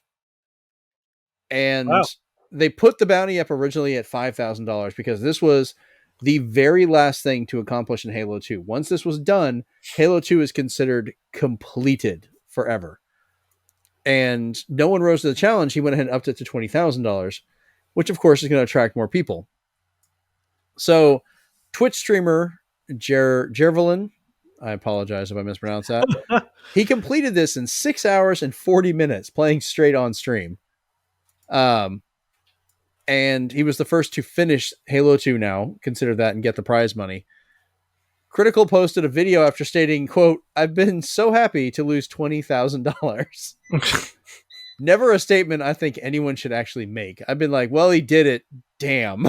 And Wow. they put the bounty up originally at $5,000 because this was the very last thing to accomplish in Halo 2. Once this was done, Halo 2 is considered completed forever. And no one rose to the challenge. He went ahead and upped it to $20,000, which of course is going to attract more people. So Twitch streamer Jervelin, I apologize if I mispronounced that. He completed this in 6 hours and 40 minutes playing straight on stream. And he was the first to finish Halo 2 now, consider that, and get the prize money. Critical posted a video after stating, quote, "I've been so happy to lose $20,000. Never a statement I think anyone should actually make. I've been like, well, he did it. Damn.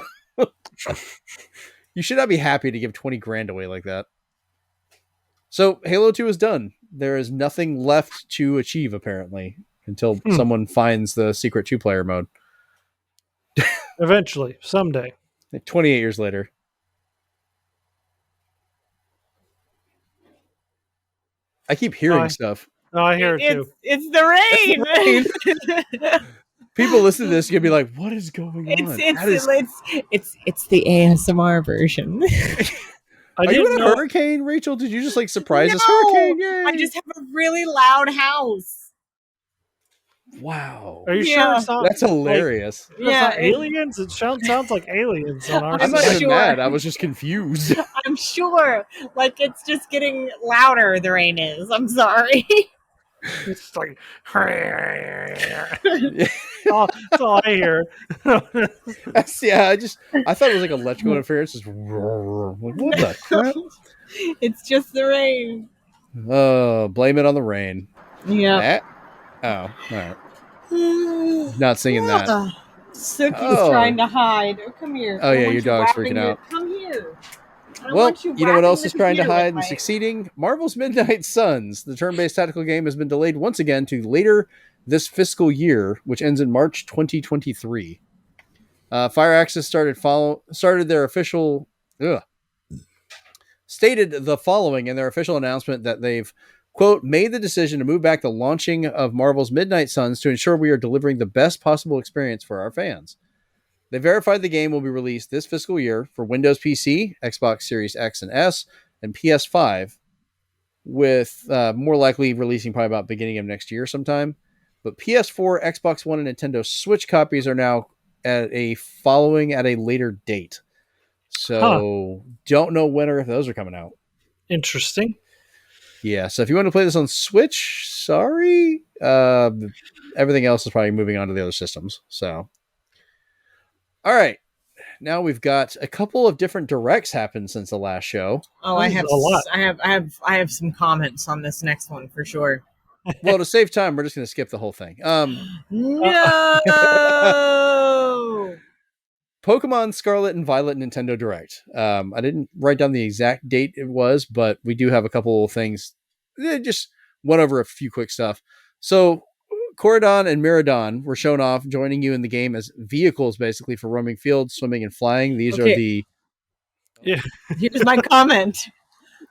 You should not be happy to give 20 grand away like that. So Halo 2 is done. There is nothing left to achieve, apparently, until someone finds the secret 2-player mode. Eventually, someday. 28 years later. I keep hearing stuff. Oh, I hear it too. It's the rain. People listen to this, you're gonna be like, what is going on? It's the ASMR version. Are you in a hurricane, Rachel? Did you just like surprise us? Hurricane? Yay! I just have a really loud house. Wow. Are you sure it's not? That's hilarious. It's not aliens? It sounds like aliens on our I'm not side. even mad. I was just confused. I'm sure. Like, it's just getting louder, the rain is. I'm sorry. It's like, that's all I hear. I thought it was like electrical interference. Just, like, what the crap? It's just the rain. Oh, blame it on the rain. Yeah. Oh, all right. Not singing that. Suki's trying to hide. Oh, come here. Oh, yeah, your dog's freaking out. Come here. Well, you know what else is trying to hide and succeeding? Marvel's Midnight Suns. The turn-based tactical game has been delayed once again to later this fiscal year, which ends in March 2023. Firaxis stated the following in their official announcement that they've, quote, made the decision to move back the launching of Marvel's Midnight Suns to ensure we are delivering the best possible experience for our fans. They verified the game will be released this fiscal year for Windows PC, Xbox Series X and S, and PS5, with more likely releasing probably about beginning of next year sometime. But PS4, Xbox One, and Nintendo Switch copies are now following at a later date. So don't know when or if those are coming out. Interesting. Yeah, so if you want to play this on Switch, sorry. Everything else is probably moving on to the other systems. So, all right. Now we've got a couple of different directs happen since the last show. Oh, I have a lot. I have some comments on this next one for sure. Well, to save time, we're just going to skip the whole thing. No. Pokemon Scarlet and Violet Nintendo Direct. I didn't write down the exact date it was, but we do have a couple of things. Just went over a few quick stuff. So Corridon and Miradon were shown off, joining you in the game as vehicles, basically, for roaming fields, swimming, and flying. These are the... Yeah. Here's my comment.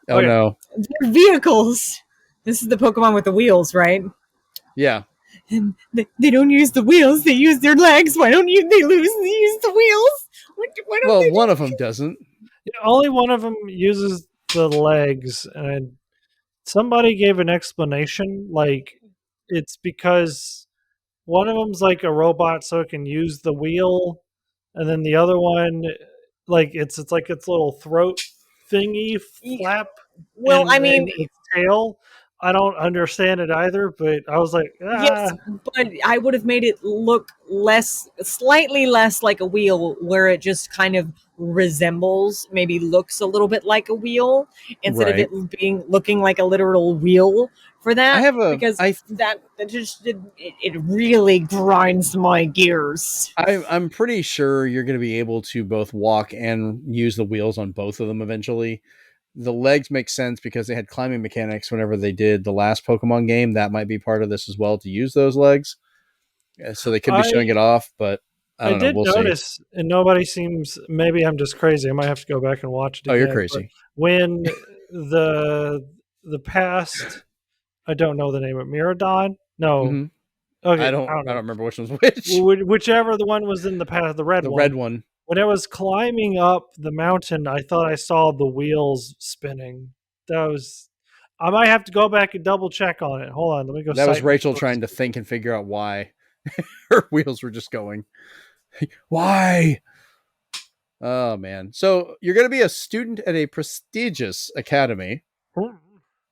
Oh, okay. No. They're vehicles. This is the Pokemon with the wheels, right? Yeah. And they don't use the wheels, they use their legs. Why don't they use the wheels? Why don't one of them doesn't. Only one of them uses the legs, and somebody gave an explanation, like it's because one of them's like a robot, so it can use the wheel, and then the other one, like it's like its little throat thingy flap. Well, I mean, its tail. I don't understand it either, but I was like, yes, but I would have made it look slightly less like a wheel, where it just kind of resembles, maybe looks a little bit like a wheel, instead of it looking like a literal wheel for that. That just it really grinds my gears. I'm pretty sure you're going to be able to both walk and use the wheels on both of them eventually. the legs make sense because they had climbing mechanics whenever they did the last Pokemon game. That might be part of this as well to use those legs. So they could be showing it off, but I don't know. did We'll see. notice, and nobody seems. Maybe I'm just crazy. I might have to go back and watch it again. Oh, you're but crazy. When the past, I don't know the name of Miradon. No, Mhm. okay, I don't know. remember which one's which. Whichever the one was in the past, the red The one. red one. When I was climbing up the mountain, I thought I saw the wheels spinning. That was. I might have to go back and double check on it. Hold on, let me go. That was Rachel trying to think and figure out why her wheels were just going. Why? Oh man! So you're going to be a student at a prestigious academy.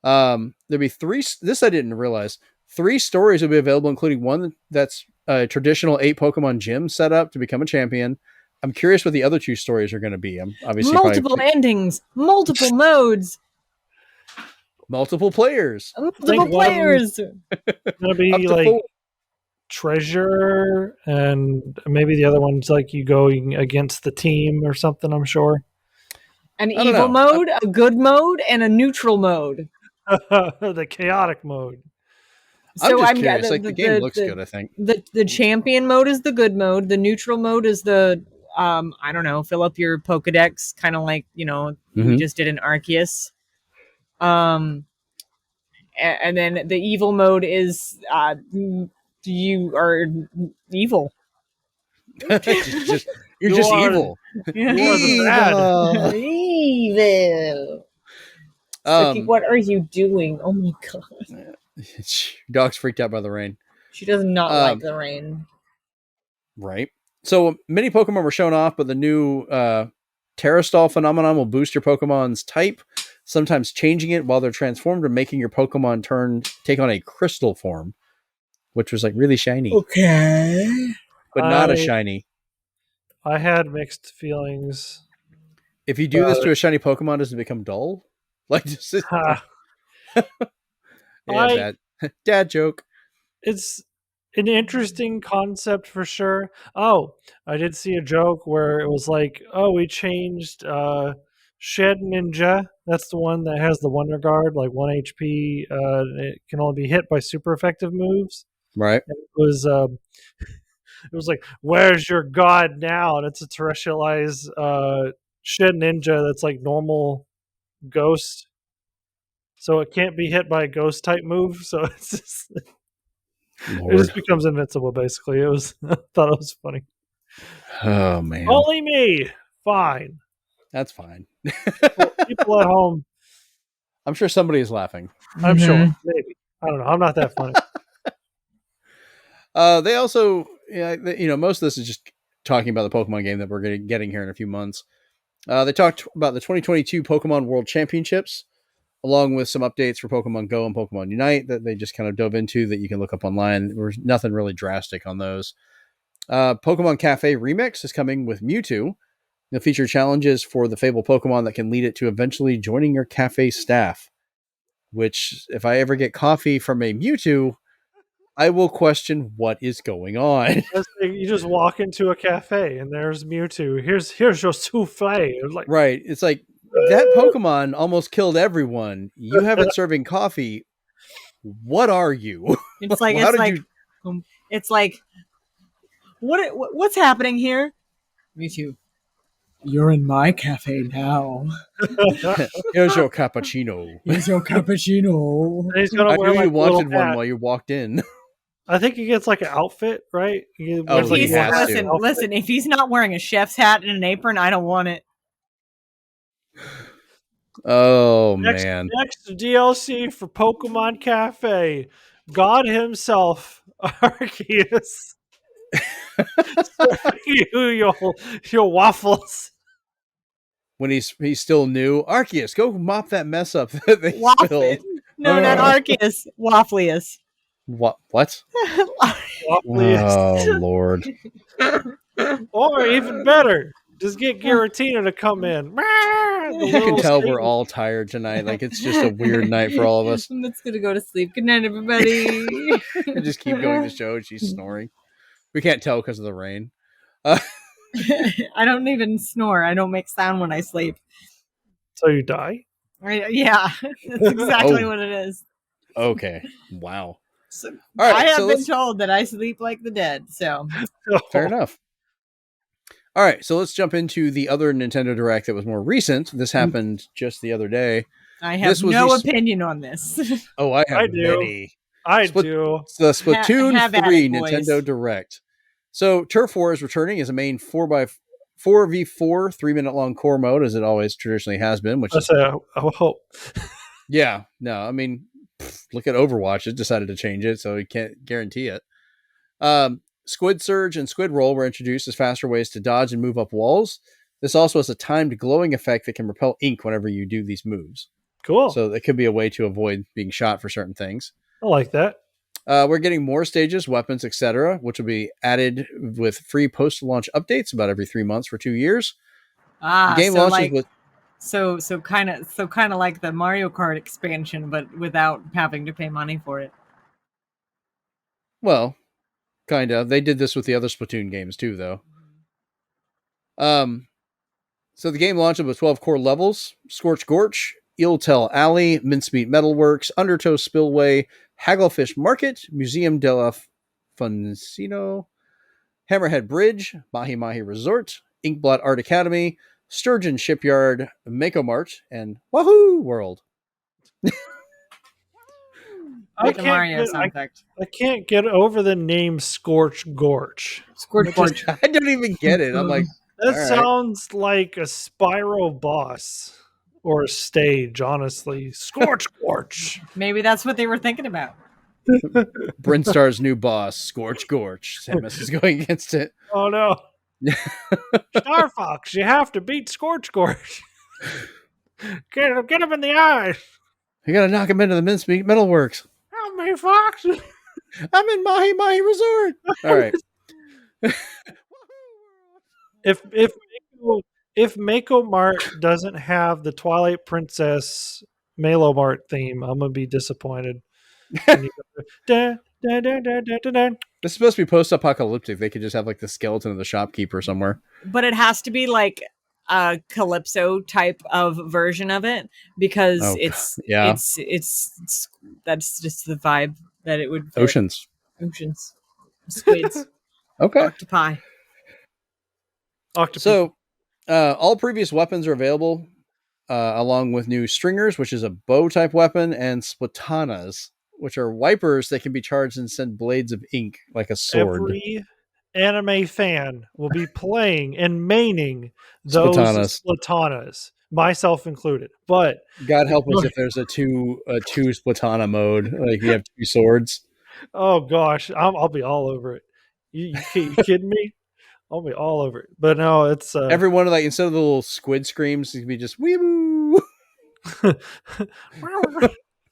There'll be 3. This I didn't realize. 3 stories will be available, including one that's a traditional 8 Pokemon gym set up to become a champion. I'm curious what the other 2 stories are going to be. I'm obviously multiple endings, multiple modes, multiple players. multiple players. Gonna be like 4. Treasure, and maybe the other one's like you going against the team or something. I'm sure. An evil mode, a good mode, and a neutral mode. The chaotic mode. So I'm just curious. The game looks good, I think. The champion mode is the good mode. The neutral mode is the I don't know, fill up your Pokedex, kind of like, we just did an Arceus. And then the evil mode is you are evil. you're just evil. Evil. Evil. Like, what are you doing? Oh my god. Dog's freaked out by the rain. She does not like the rain. Right. So many Pokemon were shown off, but the new Terrastall phenomenon will boost your Pokemon's type, sometimes changing it while they're transformed or making your Pokemon take on a crystal form, which was like really shiny. Okay. But not a shiny. I had mixed feelings. If you do this to a shiny Pokemon, does it become dull? Like, just yeah, dad joke. It's an interesting concept for sure. Oh, I did see a joke where it was like, oh, we changed Shed Ninja. That's the one that has the Wonder Guard, like 1 HP. It can only be hit by super effective moves. Right. And it was like, where's your god now? And it's a terrestrialized Shed Ninja that's like normal ghost. So it can't be hit by a ghost type move. So it's just, it just becomes invincible, basically. It was, I thought it was funny. Oh, man. Only me. Fine. That's fine. People at home. I'm sure somebody is laughing. I'm sure. Maybe. I don't know. I'm not that funny. They also, most of this is just talking about the Pokemon game that we're getting here in a few months. They talked about the 2022 Pokemon World Championships, along with some updates for Pokemon Go and Pokemon Unite that they just kind of dove into that you can look up online. There was nothing really drastic on those. Pokemon Cafe Remix is coming with Mewtwo. It'll feature challenges for the Fable Pokemon that can lead it to eventually joining your cafe staff, which, if I ever get coffee from a Mewtwo, I will question what is going on. You just walk into a cafe and there's Mewtwo. Here's your souffle. Like, right. It's like, that Pokemon almost killed everyone. You have it serving coffee. What are you? It's like, it's like, what's happening here? Mewtwo. You're in my cafe now. Here's your cappuccino. Here's your cappuccino. He's gonna wear, you wanted one while you walked in. I think he gets like an outfit, right? Listen, if he's not wearing a chef's hat and an apron, I don't want it. Oh, man. Next DLC for Pokemon Cafe. God himself, Arceus. you your waffles. When he's still new, Arceus, go mop that mess up that they spilled. No, not Arceus. Wafflius. What? Oh, Lord. Or even better, just get Giratina to come in. You can tell we're all tired tonight. Like, it's just a weird night for all of us. Let's go to sleep. Good night, everybody. We just keep going to the show. She's snoring. We can't tell because of the rain. I don't even snore. I don't make sound when I sleep. So you die? Yeah, that's exactly Oh. what it is. Okay. Wow. So, All right, I have so been let's- told that I sleep like the dead. So Fair enough. All right, so let's jump into the other Nintendo Direct that was more recent. This happened just the other day. I have This was no the opinion on this. Oh, I have I do. many. I Split- do. It's the Splatoon Have at 3 it, boys. Nintendo Direct. So Turf War is returning as a main 4v4 3-minute long core mode, as it always traditionally has been. Which That's is a hope. yeah, no, I mean, look at Overwatch. It decided to change it, so you can't guarantee it. Squid Surge and Squid Roll were introduced as faster ways to dodge and move up walls. This also has a timed glowing effect that can repel ink whenever you do these moves. Cool. So that could be a way to avoid being shot for certain things. I like that. We're getting more stages, weapons, etc., which will be added with free post-launch updates about every 3 months for 2 years. The game so launches like, with so kind of like the Mario Kart expansion, but without having to pay money for it. well, kind of. They did this with the other Splatoon games too, though. So the game launches with 12 core levels: Scorch Gorge, Eeltail Alley, Mincemeat Metalworks, Undertow Spillway, Hagglefish Market, Museum della Funcino, Hammerhead Bridge, Mahi Mahi Resort, Inkblot Art Academy, Sturgeon Shipyard, Mako Mart, and Wahoo World. Like the Mario sound effect. I can't get over the name Scorch Gorge. Scorch Gorge. I don't even get it. I'm like, That all right. sounds like a Spyro boss or a stage, honestly. Scorch Gorge. Maybe that's what they were thinking about. Brinstar's new boss, Scorch Gorge. Samus is going against it. Oh no. Star Fox, you have to beat Scorch Gorge. Get him in the eyes. You gotta knock him into the Mincemeat Metalworks. Help me, Fox. I'm in Mahi Mahi Resort. All right. If Mako Mart doesn't have the Twilight Princess Malo Mart theme, I'm gonna be disappointed. Da, da, da, da, da, da, da. This is supposed to be post-apocalyptic. They could just have like the skeleton of the shopkeeper somewhere. But it has to be like a Calypso type of version of it because Oh, it's that's just the vibe that it would fit. Oceans. Squids, Okay. octopi. Octopus. So, all previous weapons are available, along with new stringers, which is a bow type weapon, and splatanas, which are wipers that can be charged and send blades of ink like a sword. Every anime fan will be playing and maining those splatanas, myself included. But God help us if there's a two splatana mode, like you have two swords. oh gosh, I'll be all over it. You kidding me? I'll be all over it. But no, it's Every one of like instead of the little squid screams, it can be just weeboo.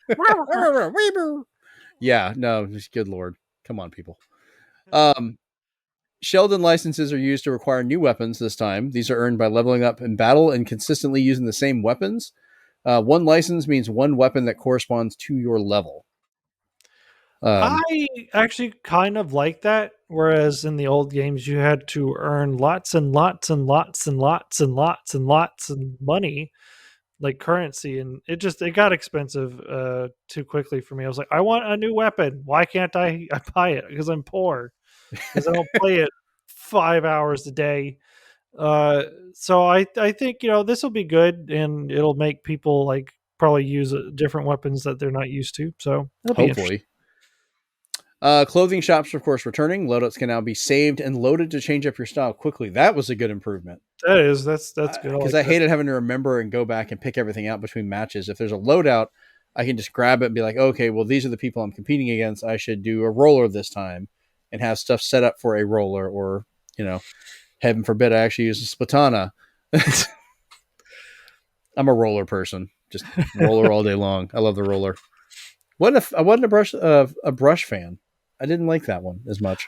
Weeboo. Yeah, no, just good lord. Come on, people. Sheldon licenses are used to require new weapons this time. These are earned by leveling up in battle and consistently using the same weapons. One license means one weapon that corresponds to your level. I actually kind of like that. Whereas in the old games, you had to earn lots and lots and lots and lots and lots and lots of money, like currency, and it got expensive too quickly for me. I was like, I want a new weapon. Why can't I buy it? Because I'm poor. Because I don't play it 5 hours a day. So I think this will be good, and it'll make people like probably use different weapons that they're not used to. So it'll be Hopefully. Clothing shops, of course, returning. Loadouts can now be saved and loaded to change up your style quickly. That was a good improvement. That's good. Because I hated having to remember and go back and pick everything out between matches. If there's a loadout, I can just grab it and be like, okay, well, these are the people I'm competing against. I should do a roller this time and have stuff set up for a roller, or, heaven forbid, I actually use a splatana. I'm a roller person. Just roller all day long. I love the roller. I wasn't a brush fan. I didn't like that one as much.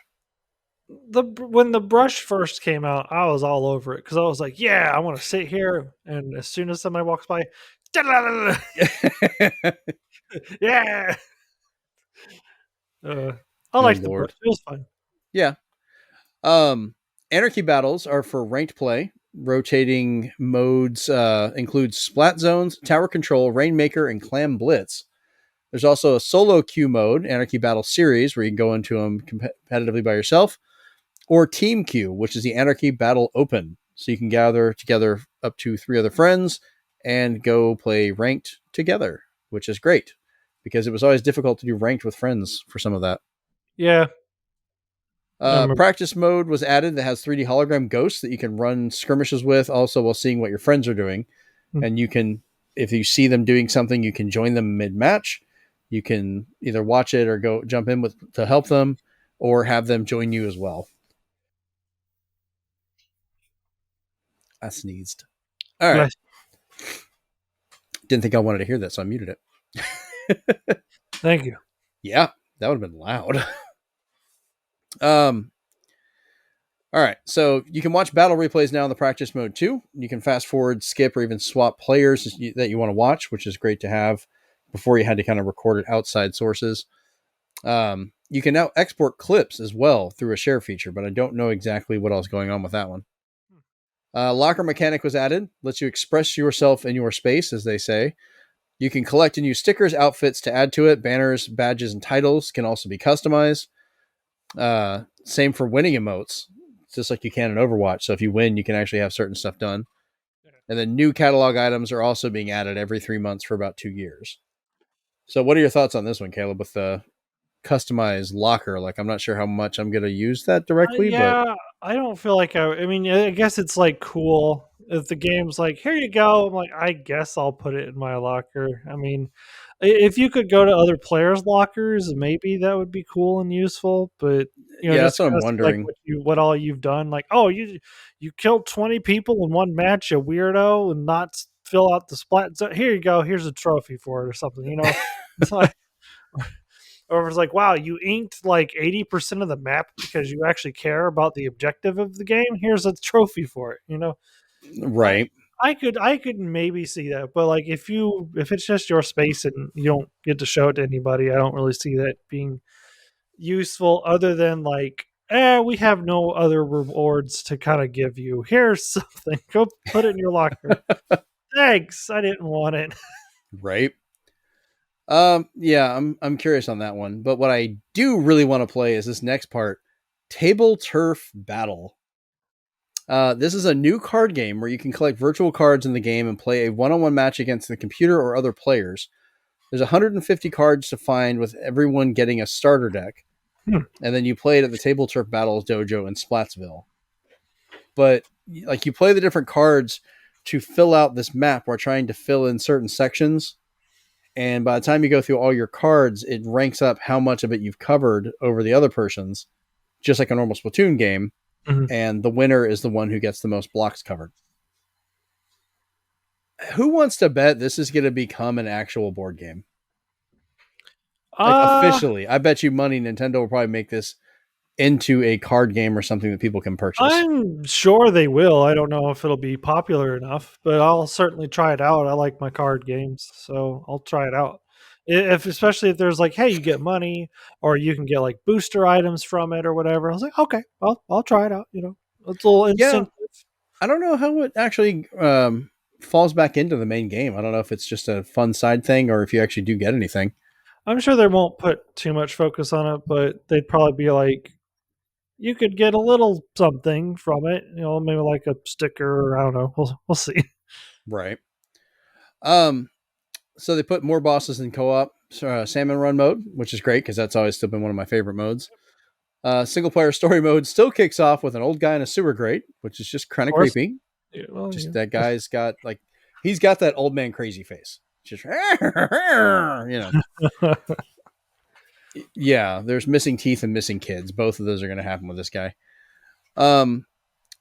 When the brush first came out, I was all over it because I was like, yeah, I want to sit here, and as soon as somebody walks by, yeah. I liked the brush. It was fun. Yeah. Anarchy battles are for ranked play. Rotating modes include Splat Zones, Tower Control, Rainmaker, and Clam Blitz. There's also a solo queue mode, Anarchy Battle Series, where you can go into them competitively by yourself, or Team Queue, which is the Anarchy Battle Open. So you can gather together up to 3 other friends and go play ranked together, which is great because it was always difficult to do ranked with friends for some of that. Yeah. Practice mode was added that has 3D hologram ghosts that you can run skirmishes with, also while seeing what your friends are doing. And you can, if you see them doing something, you can join them mid-match. You can either watch it or go jump in to help them, or have them join you as well. I sneezed. All right. Didn't think I wanted to hear that, so I muted it. Thank you. Yeah, that would have been loud. All right, so you can watch battle replays now in the practice mode too. You can fast forward, skip, or even swap players that you want to watch, which is great to have. Before you had to kind of record it outside sources. You can now export clips as well through a share feature, but I don't know exactly what else is going on with that one. Locker mechanic was added, lets you express yourself in your space, as they say. You can collect and use stickers, outfits to add to it. Banners, badges, and titles can also be customized. Same for winning emotes, just like you can in Overwatch. So if you win, you can actually have certain stuff done. And then new catalog items are also being added every 3 months for about 2 years. So what are your thoughts on this one, Caleb, with the customized locker? Like, I'm not sure how much I'm going to use that directly, Yeah, but I don't feel like I mean, I guess it's like cool if the game's like, here you go. I'm like, I guess I'll put it in my locker. I mean, if you could go to other players' lockers, maybe that would be cool and useful. But yeah, just that's what I'm because, like wondering. what all you've done, like, oh, you killed 20 people in one match, you weirdo, and not fill out the splat. So here you go. Here's a trophy for it or something. It's like. Or if it's like, wow, you inked like 80% of the map because you actually care about the objective of the game. Here's a trophy for it. Right. I could maybe see that, but like if it's just your space and you don't get to show it to anybody, I don't really see that being useful other than like, we have no other rewards to kind of give you. Here's something. Go put it in your locker. Thanks. I didn't want it. Right. Yeah, I'm curious on that one. But what I do really want to play is this next part, Table Turf Battle. This is a new card game where you can collect virtual cards in the game and play a one-on-one match against the computer or other players. There's 150 cards to find, with everyone getting a starter deck. And then you play it at the Table Turf Battles Dojo in Splatsville. But like, you play the different cards to fill out this map. We're trying to fill in certain sections. And by the time you go through all your cards, it ranks up how much of it you've covered over the other person's, just like a normal Splatoon game. Mhm. And the winner is the one who gets the most blocks covered. Who wants to bet this is going to become an actual board game? Like, officially, I bet you money Nintendo will probably make this into a card game or something that people can purchase. I'm sure they will. I don't know if it'll be popular enough, but I'll certainly try it out. I like my card games, so I'll try it out. Especially if there's like, hey, you get money, or you can get like booster items from it or whatever. I was like, okay, I'll try it out. It's a little incentive. I don't know how it actually falls back into the main game. I don't know if it's just a fun side thing or if you actually do get anything. I'm sure they won't put too much focus on it, but they'd probably be like, you could get a little something from it, maybe like a sticker, or I don't know. We'll see. Right. So they put more bosses in co-op salmon run mode, which is great because that's always still been one of my favorite modes. Single player story mode still kicks off with an old guy in a sewer grate, which is just kind of creepy. Yeah, That guy's got he's got that old man crazy face. Just yeah, there's missing teeth and missing kids. Both of those are going to happen with this guy.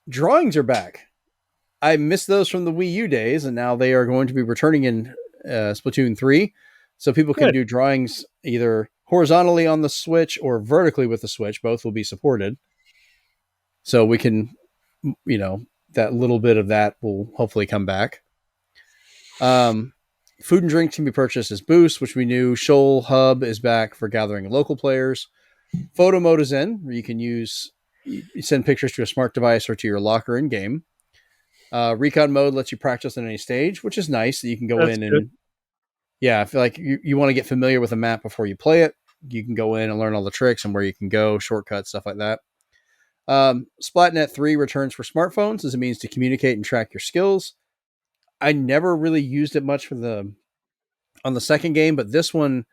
Drawings are back. I missed those from the Wii U days, and now they are going to be returning in Splatoon 3. So people can do drawings either horizontally on the Switch or vertically with the Switch. Both will be supported. So we can, that little bit of that will hopefully come back. Food and drink can be purchased as boosts, which we knew. Shoal Hub is back for gathering local players. Photo mode is in, where you can you send pictures to a smart device or to your locker in game. Recon mode lets you practice on any stage, which is nice. That you can go That's in good. and I feel like you want to get familiar with a map before you play it. You can go in and learn all the tricks and where you can go, shortcuts, stuff like that. Splatnet 3 returns for smartphones as a means to communicate and track your skills. I never really used it much on the second game, but this one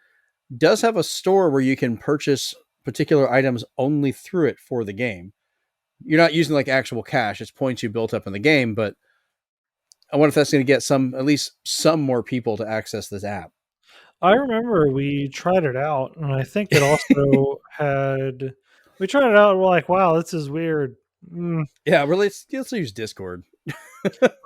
does have a store where you can purchase particular items only through it for the game. You're not using like actual cash; it's points you built up in the game. But I wonder if that's going to get at least some more people to access this app. I remember we tried it out, and I think it also had. We tried it out, and we're like, "Wow, this is weird." Yeah, really, let's use Discord.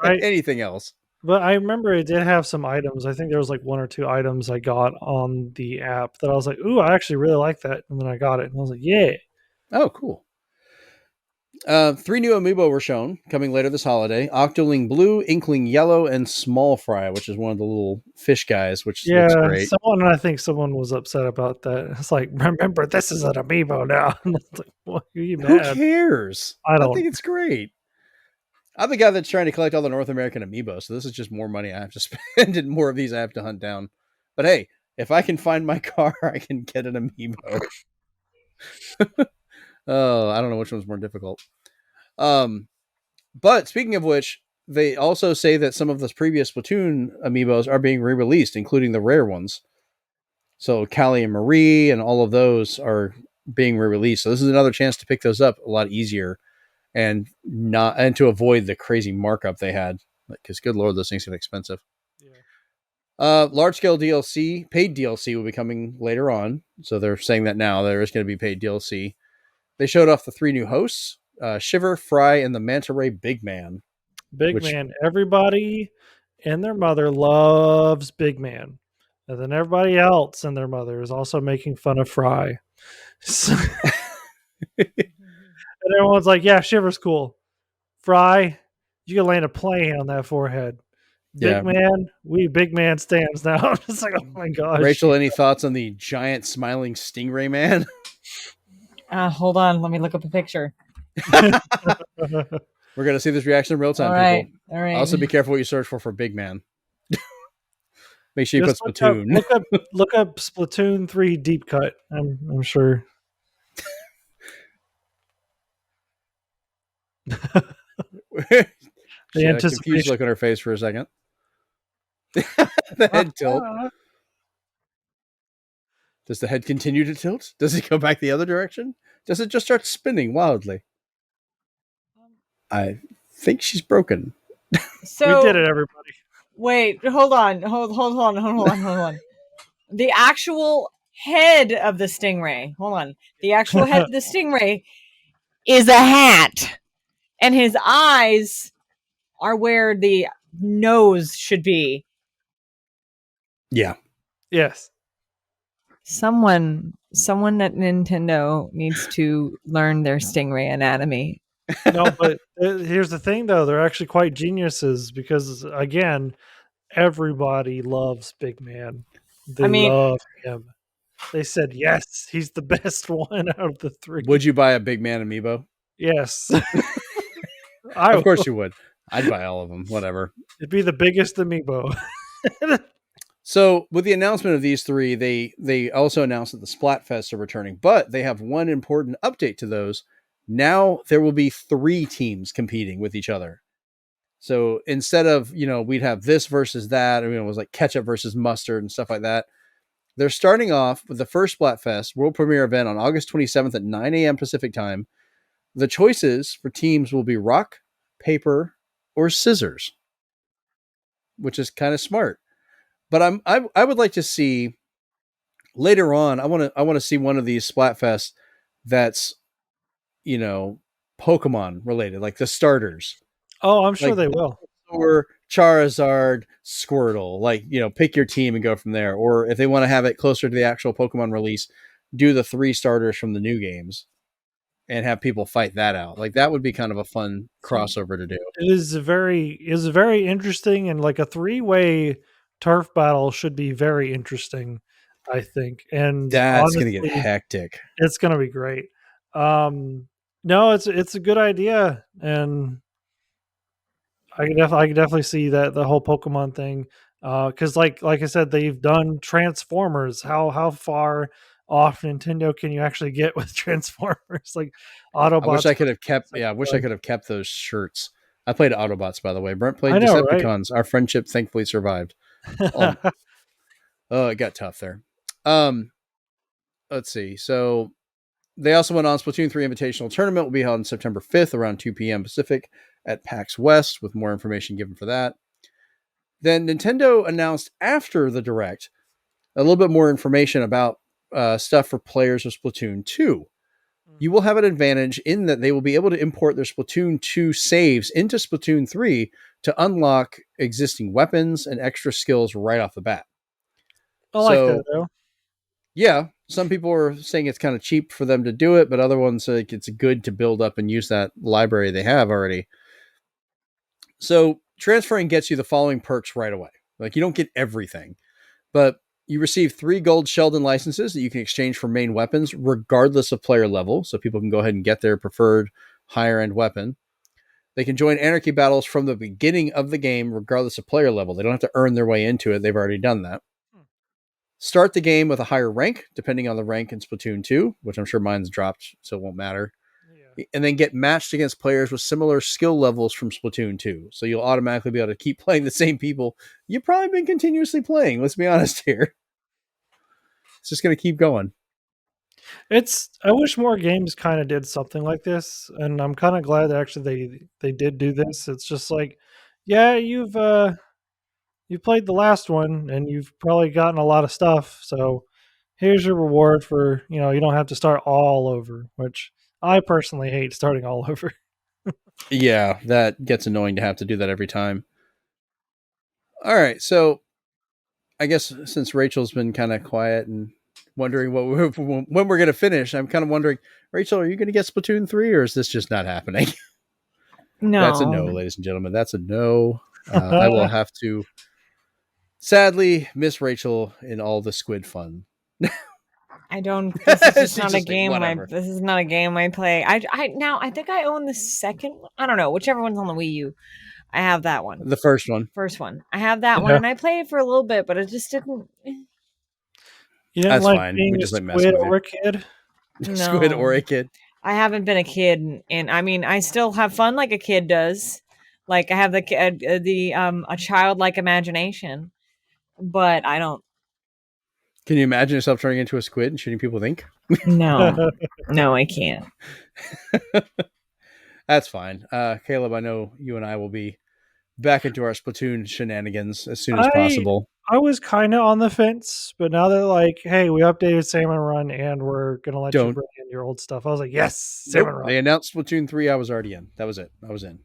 Right. Anything else? But I remember it did have some items. I think there was like 1 or 2 items I got on the app that I was like, "Ooh, I actually really like that," and then I got it, and I was like, "Yeah." Oh, cool. 3 new amiibo were shown coming later this holiday: Octoling Blue, Inkling Yellow, and Small Fry, which is one of the little fish guys, which looks Yeah, great. I think someone was upset about that. It's like, remember, this is an amiibo now. And it's like, why are you Who mad? cares? I don't. think it's great. I'm the guy that's trying to collect all the North American amiibo, so this is just more money I have to spend and more of these I have to hunt down. But hey, if I can find my car, I can get an amiibo. Oh, I don't know which one's more difficult. But speaking of which, they also say that some of the previous Splatoon amiibos are being re-released, including the rare ones. So Callie and Marie and all of those are being re-released. So this is another chance to pick those up a lot easier and to avoid the crazy markup they had. Because good lord, those things get expensive. Yeah. Large scale DLC, paid DLC will be coming later on. So they're saying that now there is going to be paid DLC. They showed off the 3 new hosts: Shiver, Fry, and the Manta Ray Big Man. Big Man. Everybody and their mother loves Big Man. And then everybody else and their mother is also making fun of Fry. So, and everyone's like, yeah, Shiver's cool. Fry, you can land a plane on that forehead. Big Man, we Big Man stands now. I'm just like, oh my gosh. Rachel, any thoughts on the giant smiling stingray man? Hold on, let me look up a picture. We're going to see this reaction in real time, people. All right. Also, be careful what you search for Big Man. Make sure you Just put Splatoon. look up Splatoon 3 deep cut. I'm sure. She had a confused look on her face for a second. The head tilt. Does the head continue to tilt? Does it go back the other direction? Does it just start spinning wildly? I think she's broken. So we did it, everybody. Wait, hold on. The actual head of the stingray. Hold on. The actual head of the stingray is a hat. And his eyes are where the nose should be. Yeah. Yes. Someone at Nintendo needs to learn their stingray anatomy. No, but here's the thing, though. They're actually quite geniuses because, again, everybody loves Big Man. They love him. They said, yes, he's the best one out of the 3. Would you buy a Big Man amiibo? Yes. Of course you would. I'd buy all of them. Whatever. It'd be the biggest amiibo. So with the announcement of these 3, they also announced that the Splatfests are returning, but they have one important update to those. Now there will be 3 teams competing with each other. So instead of, we'd have this versus that, or, it was like ketchup versus mustard and stuff like that. They're starting off with the first Splatfest world premiere event on August 27th at 9 a.m. Pacific time. The choices for teams will be rock, paper, or scissors, which is kind of smart. But I would like to see later on. I want to see one of these Splatfests that's, Pokemon related, like the starters. Oh, I'm sure they will. Or Charizard, Squirtle, pick your team and go from there. Or if they want to have it closer to the actual Pokemon release, do the 3 starters from the new games and have people fight that out. Like that would be kind of a fun crossover to do. It is very interesting, and like a 3-way turf battle should be very interesting, I think. And that's going to get hectic. It's going to be great. No, it's a good idea, and I could definitely see that the whole Pokemon thing. Because like I said, they've done Transformers. How far off Nintendo can you actually get with Transformers? Like I wish Autobots. I could have kept. Like, Yeah, I wish I could have kept those shirts. I played Autobots, by the way. Brent I played know, right? Decepticons. Our friendship thankfully survived. Almost. Oh, it got tough there. Um, let's see. So they also went on Splatoon 3 Invitational Tournament will be held on September 5th around 2 p.m. Pacific at PAX West, with more information given for that. Then Nintendo announced after the Direct a little bit more information about stuff for players of Splatoon 2. You will have an advantage in that they will be able to import their Splatoon 2 saves into Splatoon 3 to unlock existing weapons and extra skills right off the bat. I like that though. Yeah, some people are saying it's kind of cheap for them to do it, but other ones say it's good to build up and use that library they have already. So transferring gets you the following perks right away. Like you don't get everything, but you receive 3 gold Sheldon licenses that you can exchange for main weapons regardless of player level. So people can go ahead and get their preferred higher end weapon. They can join anarchy battles from the beginning of the game regardless of player level. They don't have to earn their way into it. They've already done that. Start the game with a higher rank, depending on the rank in Splatoon 2, which I'm sure mine's dropped, so it won't matter. Yeah. And then get matched against players with similar skill levels from Splatoon 2. So you'll automatically be able to keep playing the same people you've probably been continuously playing. Let's be honest here. It's just going to keep going. I wish more games kind of did something like this, and I'm kind of glad that actually they did do this. It's just like, yeah, you've played the last one and you've probably gotten a lot of stuff, so here's your reward for, you don't have to start all over, which I personally hate starting all over. Yeah, that gets annoying to have to do that every time. All right, so I guess since Rachel's been kind of quiet and wondering when we're going to finish, I'm kind of wondering, Rachel, are you going to get Splatoon 3 or is this just not happening? No. That's a no, ladies and gentlemen. That's a no. I will have to sadly miss Rachel in all the squid fun. I don't. This is just not a like, game. whatever. This is not a game I play. I think I own the second one. I don't know. Whichever one's on the Wii U. I have that one. The first one. First one. I have that one, and I played it for a little bit, but it just didn't. You didn't That's like fine. being We a just like messing squid with or a kid? No. Squid or a kid. I haven't been a kid, and I mean, I still have fun like a kid does. Like I have a childlike imagination, but I don't. Can you imagine yourself turning into a squid and shooting people with ink? No, no, I can't. That's fine. Caleb, I know you and I will be back into our Splatoon shenanigans as soon as possible. I was kind of on the fence, but now they're like, hey, we updated Salmon Run and we're going to let you bring in your old stuff. I was like, yes, Salmon Run. They announced Splatoon 3. I was already in. That was it. I was in.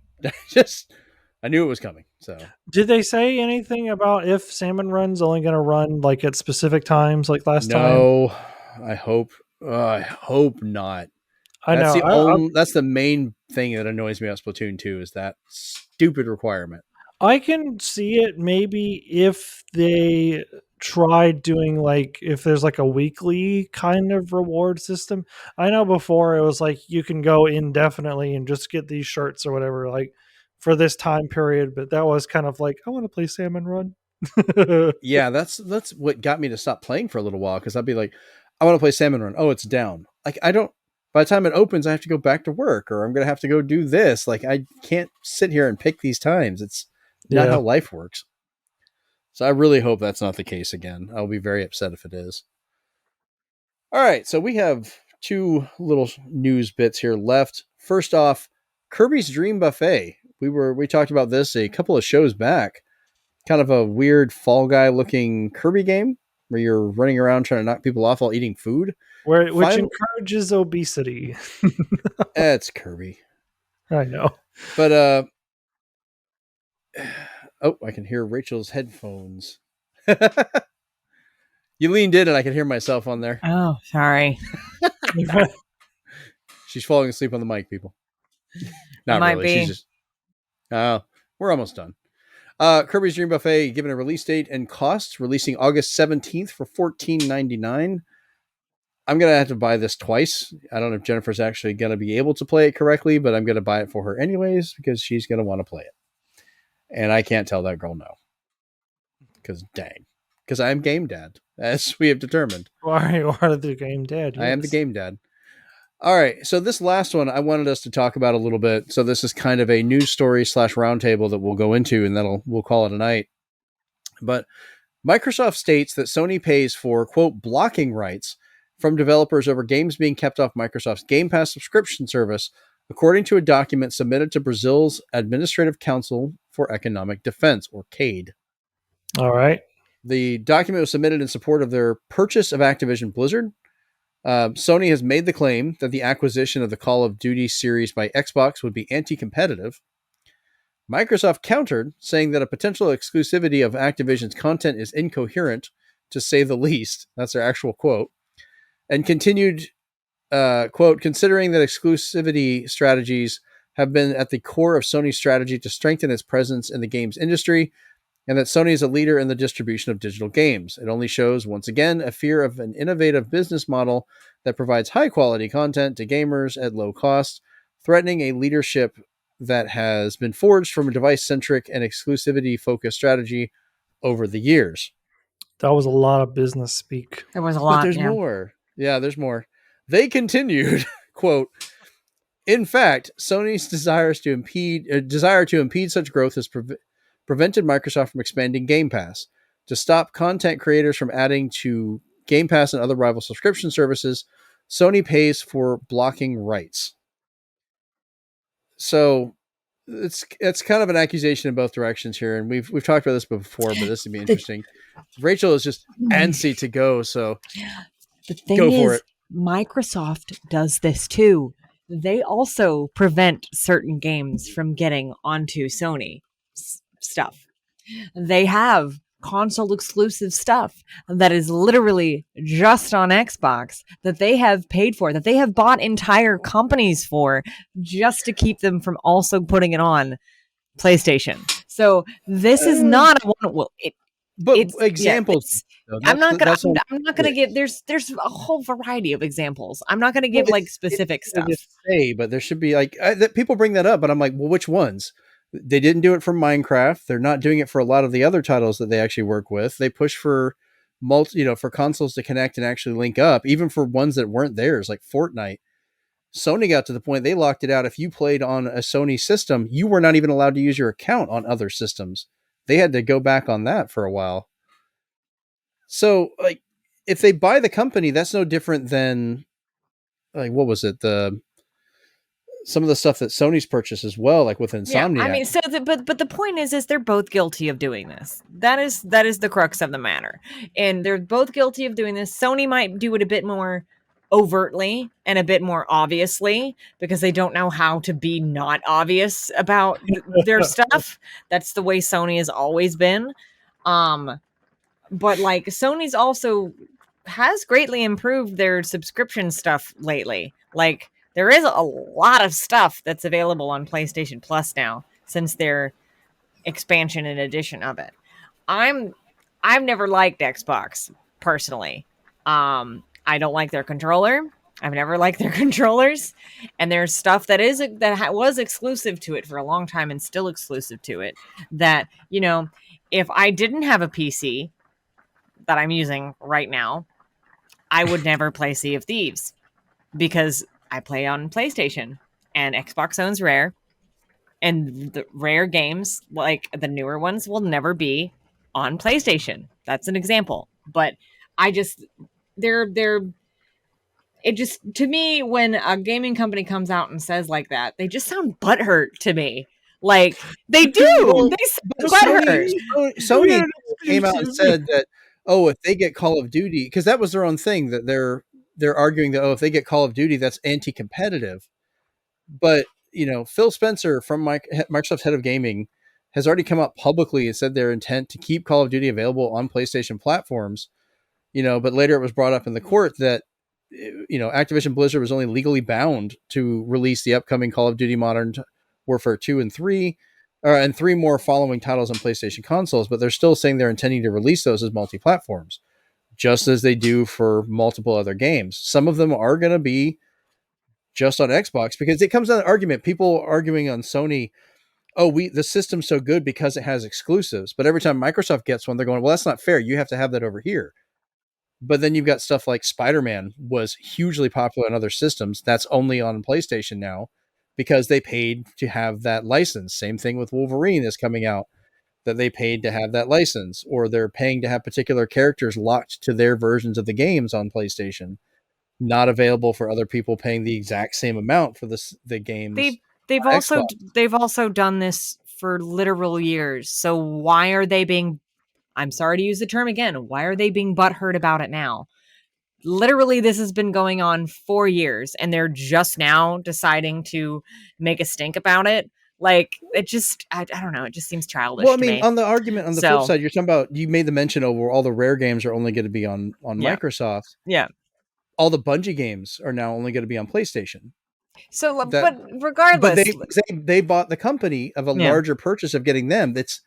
I knew it was coming. So, did they say anything about if Salmon Run's only going to run like at specific times like last time? No, I hope not. That's the main thing that annoys me about Splatoon 2 is that stupid requirement. I can see it maybe if they tried doing like if there's like a weekly kind of reward system. I know before it was like you can go indefinitely and just get these shirts or whatever like for this time period, but that was kind of like I want to play Salmon Run. Yeah, that's what got me to stop playing for a little while because I'd be like, I want to play Salmon Run. Oh, it's down. Like I don't. By the time it opens, I have to go back to work, or I'm going to have to go do this. Like I can't sit here and pick these times. It's not how life works. So I really hope that's not the case again. I'll be very upset if it is. All right, so we have 2 little news bits here left. First off, Kirby's Dream Buffet. We talked about this a couple of shows back. Kind of a weird Fall Guy looking Kirby game where you're running around trying to knock people off while eating food. Which encourages obesity. It's Kirby. I know. But oh, I can hear Rachel's headphones. You leaned in and I can hear myself on there. Oh, sorry. She's falling asleep on the mic, people. Not really. She's just. We're almost done. Kirby's Dream Buffet given a release date and cost, releasing August 17th for $14.99. I'm going to have to buy this twice. I don't know if Jennifer's actually going to be able to play it correctly, but I'm going to buy it for her anyways because she's going to want to play it. And I can't tell that girl no. Because dang. Because I am game dad, as we have determined. Why are the game dead? I am the game dad. All right. So this last one I wanted us to talk about a little bit. So this is kind of a news story / roundtable that we'll go into, and we'll call it a night. But Microsoft states that Sony pays for, quote, blocking rights from developers over games being kept off Microsoft's Game Pass subscription service, according to a document submitted to Brazil's Administrative Council for Economic Defense, or CADE. All right. The document was submitted in support of their purchase of Activision Blizzard. Sony has made the claim that the acquisition of the Call of Duty series by Xbox would be anti-competitive. Microsoft countered, saying that a potential exclusivity of Activision's content is incoherent, to say the least. That's their actual quote. And continued, quote, considering that exclusivity strategies have been at the core of Sony's strategy to strengthen its presence in the games industry, and that Sony is a leader in the distribution of digital games. It only shows, once again, a fear of an innovative business model that provides high-quality content to gamers at low cost, threatening a leadership that has been forged from a device-centric and exclusivity-focused strategy over the years. That was a lot of business speak. There was a lot. But there's yeah. more. Yeah, there's more. They continued, quote, in fact, Sony's desire to impede such growth has prevented Microsoft from expanding Game Pass. To stop content creators from adding to Game Pass and other rival subscription services, Sony pays for blocking rights. So it's kind of an accusation in both directions here, and we've talked about this before, but this would be interesting. Rachel is just antsy to go, so the thing go is, for it. Microsoft does this too. They also prevent certain games from getting onto Sony stuff. They have console exclusive stuff that is literally just on Xbox that they have paid for, that they have bought entire companies for, just to keep them from also putting it on PlayStation. So this is not a one. Well, examples. I'm not gonna give. There's a whole variety of examples. I'm not gonna give like specific stuff. But there should be like people bring that up, but I'm like, well, which ones? They didn't do it for Minecraft. They're not doing it for a lot of the other titles that they actually work with. They push for for consoles to connect and actually link up, even for ones that weren't theirs, like Fortnite. Sony got to the point they locked it out. If you played on a Sony system, you were not even allowed to use your account on other systems. They had to go back on that for a while. So, like, if they buy the company, that's no different than, like, what was it? Some of the stuff that Sony's purchased as well, like with Insomniac. Yeah, I mean, but the point is they're both guilty of doing this. That is the crux of the matter, and they're both guilty of doing this. Sony might do it a bit more overtly and a bit more obviously because they don't know how to be not obvious about their stuff. That's the way Sony has always been. But like Sony's also has greatly improved their subscription stuff lately. Like there is a lot of stuff that's available on PlayStation Plus now since their expansion and addition of it. I've never liked Xbox personally. I don't like their controller. I've never liked their controllers, and there's stuff that was exclusive to it for a long time and still exclusive to it. That if I didn't have a PC that I'm using right now, I would never play Sea of Thieves because I play on PlayStation and Xbox owns Rare, and the Rare games, like the newer ones, will never be on PlayStation. That's an example. But it just, to me, when a gaming company comes out and says like that, they just sound butthurt to me. Like they do. They sound butthurt. Sony came out and said that, if they get Call of Duty, because that was their own thing, that they're arguing that, if they get Call of Duty, that's anti-competitive. But, Phil Spencer from Microsoft's head of gaming has already come out publicly and said their intent to keep Call of Duty available on PlayStation platforms, but later it was brought up in the court that, Activision Blizzard was only legally bound to release the upcoming Call of Duty Modern Warfare 2 and 3, and 3 more following titles on PlayStation consoles, but they're still saying they're intending to release those as multi-platforms, just as they do for multiple other games. Some of them are going to be just on Xbox because it comes down to argument. People arguing on Sony, oh, the system's so good because it has exclusives. But every time Microsoft gets one, they're going, well, that's not fair. You have to have that over here. But then you've got stuff like Spider-Man was hugely popular on other systems. That's only on PlayStation now because they paid to have that license. Same thing with Wolverine is coming out, that they paid to have that license, or they're paying to have particular characters locked to their versions of the games on PlayStation, not available for other people paying the exact same amount for the games. They've also done this for literal years. So why are they being, I'm sorry to use the term again, why are they being butthurt about it now? Literally, this has been going on for years, and they're just now deciding to make a stink about it. Like, it just, I don't know, it just seems childish. Well, I to mean, me. on the argument, on the flip side, you're talking about, you made the mention of where all the Rare games are only going to be on Microsoft. Yeah. All the Bungie games are now only going to be on PlayStation. So, but regardless, but they bought the company of a larger purchase of getting them. That's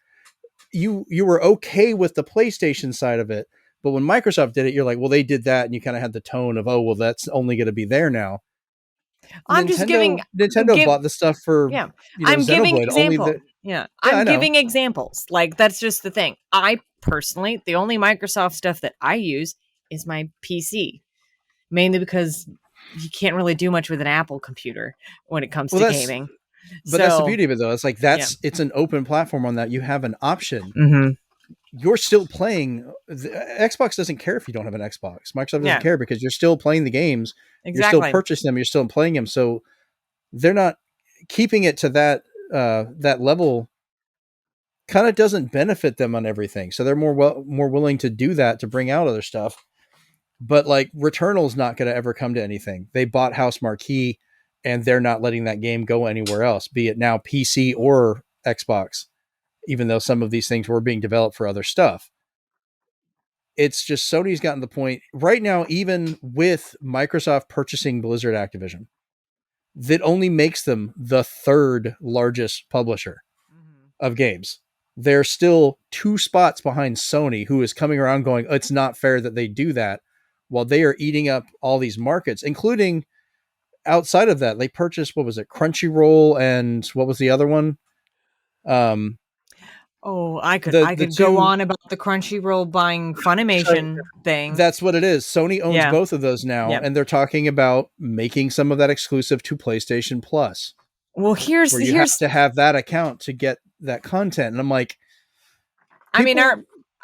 you were okay with the PlayStation side of it, but when Microsoft did it, you're like, well, they did that, and you kind of had the tone of, oh, well, that's only going to be there now. Nintendo bought the stuff for I'm giving examples. I'm giving examples. Like, that's just the thing. I personally, the only Microsoft stuff that I use is my PC, mainly because you can't really do much with an Apple computer when it comes to gaming. But that's the beauty of it, though. It's like it's an open platform on that. You have an option. Mm-hmm. You're still playing. Xbox doesn't care if you don't have an Xbox. Microsoft doesn't care because you're still playing the games. Exactly. You're still purchasing them. You're still playing them. So they're not keeping it to that level. Kind of doesn't benefit them on everything. So they're more willing to do that to bring out other stuff. But like Returnal's not going to ever come to anything. They bought House Marquee, and they're not letting that game go anywhere else, be it now PC or Xbox, even though some of these things were being developed for other stuff. It's just Sony's gotten to the point right now, even with Microsoft purchasing Blizzard Activision, that only makes them the third largest publisher of games. They're still 2 spots behind Sony, who is coming around going, it's not fair that they do that, while they are eating up all these markets, including outside of that. They purchased, what was it, Crunchyroll, and what was the other one? I could go on about the Crunchyroll buying Funimation thing. That's what it is. Sony owns both of those now, and they're talking about making some of that exclusive to PlayStation Plus. Well, here's you have to have that account to get that content, and I'm like, I mean,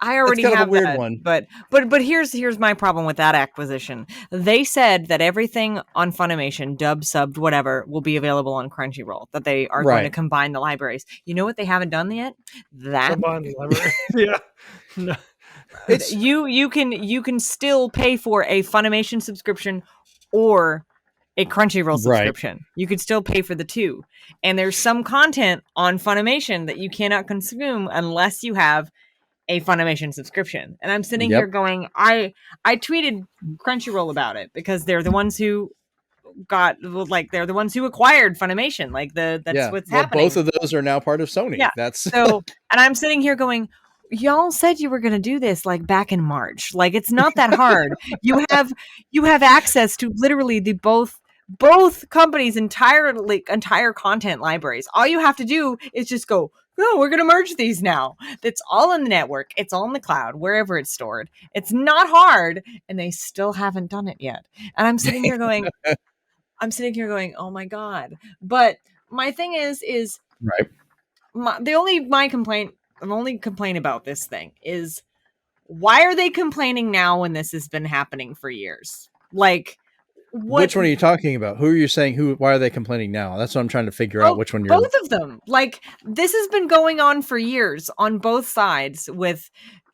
I already have a weird that, one. but here's my problem with that acquisition. They said that everything on Funimation, dubbed, subbed, whatever, will be available on Crunchyroll. That they are going to combine the libraries. You know what they haven't done yet? That combine the library. Yeah. No. You can still pay for a Funimation subscription or a Crunchyroll subscription. Right. You could still pay for the two. And there's some content on Funimation that you cannot consume unless you have a Funimation subscription. And I'm sitting here going, I tweeted Crunchyroll about it because they're the ones who they're the ones who acquired Funimation. Like that's what's happening. Both of those are now part of Sony. Yeah. That's so, and I'm sitting here going, y'all said you were going to do this like back in March. Like, it's not that hard. you have access to literally the both companies' entire content libraries. All you have to do is just go, no, we're going to merge these now. It's all in the network. It's all in the cloud, wherever it's stored. It's not hard. And they still haven't done it yet. And I'm sitting here going, oh my God. But my thing is right. The only complaint about this thing is, why are they complaining now when this has been happening for years? Like, which one are you talking about? Who are you saying? Why are they complaining now? That's what I'm trying to figure out. Which one you're. Both of them. Like, this has been going on for years on both sides, with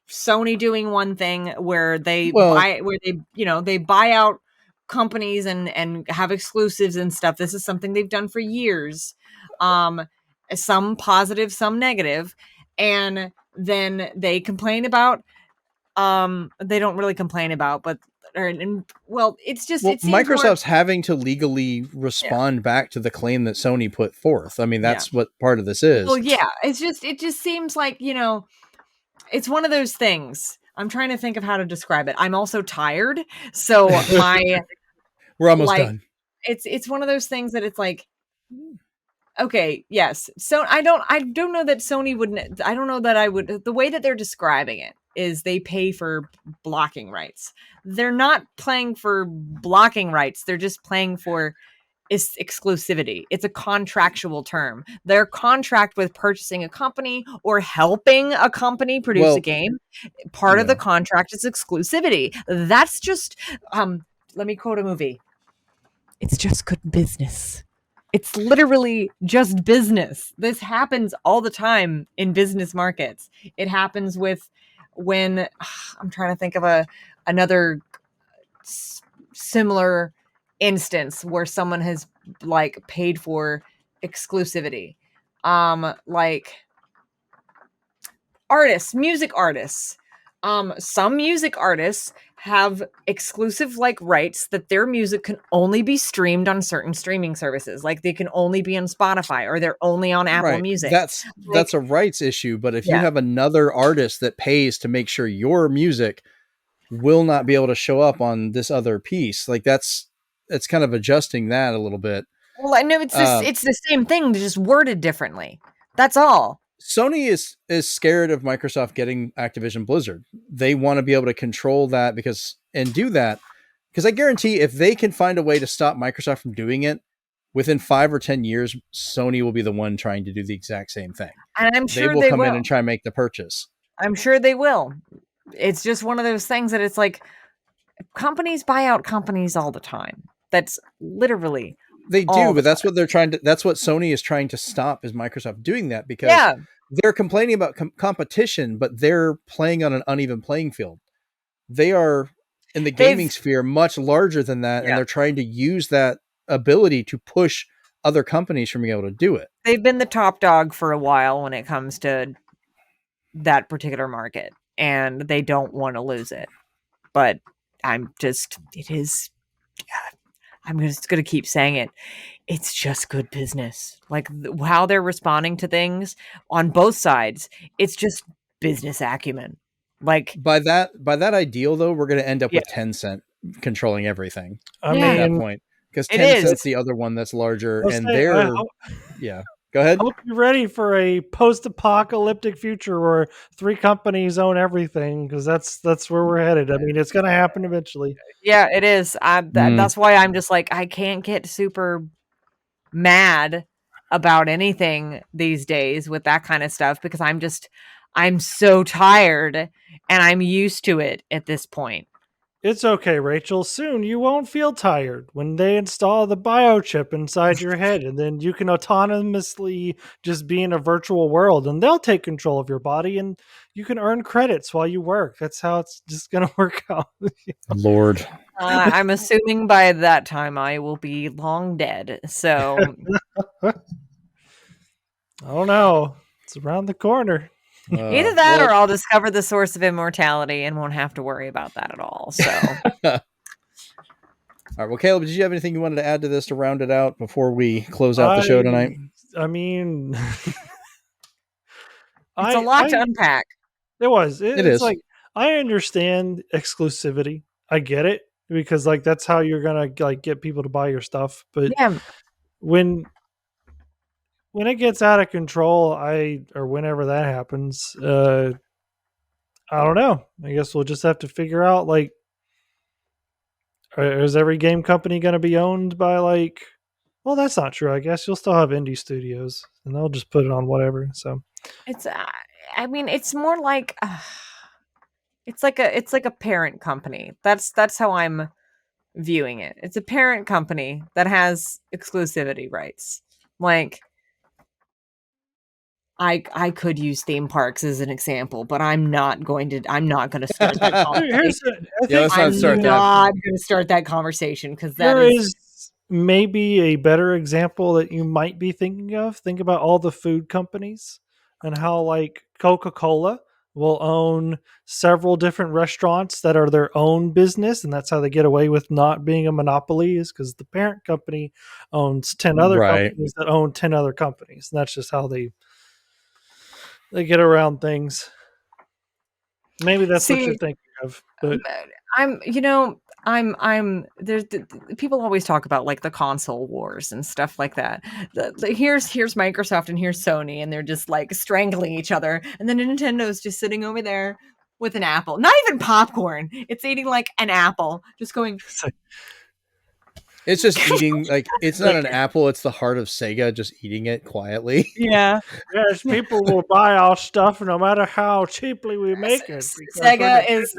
Sony doing one thing where they buy out companies and have exclusives and stuff. This is something they've done for years. Some positive, some negative. And then they complain about, they don't really complain about, but it's just Microsoft's having to legally respond back to the claim that Sony put forth. I mean, that's what part of this is. Well, yeah, it just seems like, it's one of those things. I'm trying to think of how to describe it. I'm also tired, so we're almost done. It's one of those things that it's like, okay, yes. So I don't know that Sony wouldn't. I don't know that I would. The way that they're describing it is they pay for blocking rights. They're not playing for blocking rights. They're just playing for exclusivity. It's a contractual term. Their contract with purchasing a company or helping a company produce a game, part of the contract is exclusivity. That's just let me quote a movie. It's just good business. It's literally just business. This happens all the time in business markets. It happens with when I'm trying to think of another similar instance where someone has like paid for exclusivity. Like artists, music artists. Some music artists have exclusive like rights that their music can only be streamed on certain streaming services. Like they can only be on Spotify or they're only on Apple Music. That's a rights issue. But if you have another artist that pays to make sure your music will not be able to show up on this other piece, like it's kind of adjusting that a little bit. Well, I know it's the same thing, just worded differently. That's all. Sony is scared of Microsoft getting Activision Blizzard. They want to be able to control that because I guarantee if they can find a way to stop Microsoft from doing it, within 5 or 10 years, Sony will be the one trying to do the exact same thing. And I'm sure they will come in and try and make the purchase. I'm sure they will. It's just one of those things that it's like companies buy out companies all the time. That's literally they do, but that's what they're trying to. That's what Sony is trying to stop is Microsoft doing that because they're complaining about competition, but they're playing on an uneven playing field. They are in the gaming sphere much larger than that, and they're trying to use that ability to push other companies from being able to do it. They've been the top dog for a while when it comes to that particular market, and they don't want to lose it. But I'm just going to keep saying it. It's just good business. Like how they're responding to things on both sides. It's just business acumen. Like by that ideal though, we're going to end up with Tencent controlling everything at that point. Because Tencent's the other one that's larger Go ahead. I hope you're ready for a post-apocalyptic future where 3 companies own everything, because that's where we're headed. I mean, it's going to happen eventually. Yeah, it is. That's why I'm just like, I can't get super mad about anything these days with that kind of stuff because I'm so tired and I'm used to it at this point. It's okay, Rachel. Soon you won't feel tired when they install the biochip inside your head, and then you can autonomously just be in a virtual world, and they'll take control of your body, and you can earn credits while you work. That's how it's just going to work out. Lord. I'm assuming by that time I will be long dead. So I don't know. It's around the corner. Either that or I'll discover the source of immortality and won't have to worry about that at all. So, all right. Well, Caleb, did you have anything you wanted to add to this to round it out before we close out the show tonight? I mean, it's a lot to unpack. It was. It is. Like, I understand exclusivity. I get it because like that's how you're gonna like get people to buy your stuff. But when it gets out of control, or whenever that happens, I don't know. I guess we'll just have to figure out, like, is every game company going to be owned by, like, well, that's not true. I guess you'll still have indie studios, and they'll just put it on whatever. So it's, I mean, it's more like, it's like a parent company. That's how I'm viewing it. It's a parent company that has exclusivity rights. Like, I could use theme parks as an example, but I'm not going to start that conversation. I'm not going to start that conversation because there is maybe a better example that you might be thinking of. Think about all the food companies and how like Coca-Cola will own several different restaurants that are their own business, and that's how they get away with not being a monopoly, is because the parent company owns 10 other companies that own 10 other companies. And that's just how they get around things. Maybe that's what you're thinking of. But there's people always talk about like the console wars and stuff like that. Here's Microsoft and here's Sony, and they're just like strangling each other, and then Nintendo's just sitting over there with an apple, not even popcorn. It's eating like an apple, just going. It's just eating, like, it's not an apple, it's the heart of Sega just eating it quietly. Yeah. yes, people will buy our stuff no matter how cheaply we make it. Sega is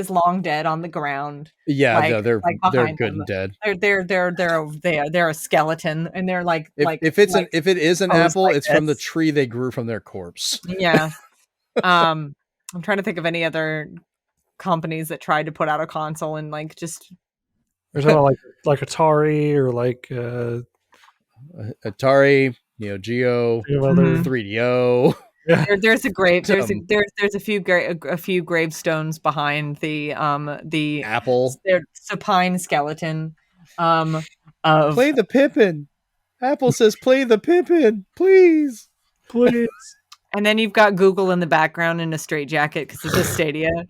long dead on the ground. Yeah, like, no, they're behind good them. and dead. They're a skeleton, and they're like If it is an apple, like it's this. from the tree they grew from their corpse. Yeah. I'm trying to think of any other companies that tried to put out a console and like just. We're talking about like Atari or like Atari, Neo Geo, 3DO. Yeah. There's a few gravestones behind the Apple. Their supine skeleton of Play the Pippin. Apple says play the Pippin, please. And then you've got Google in the background in a straitjacket because it's a Stadia.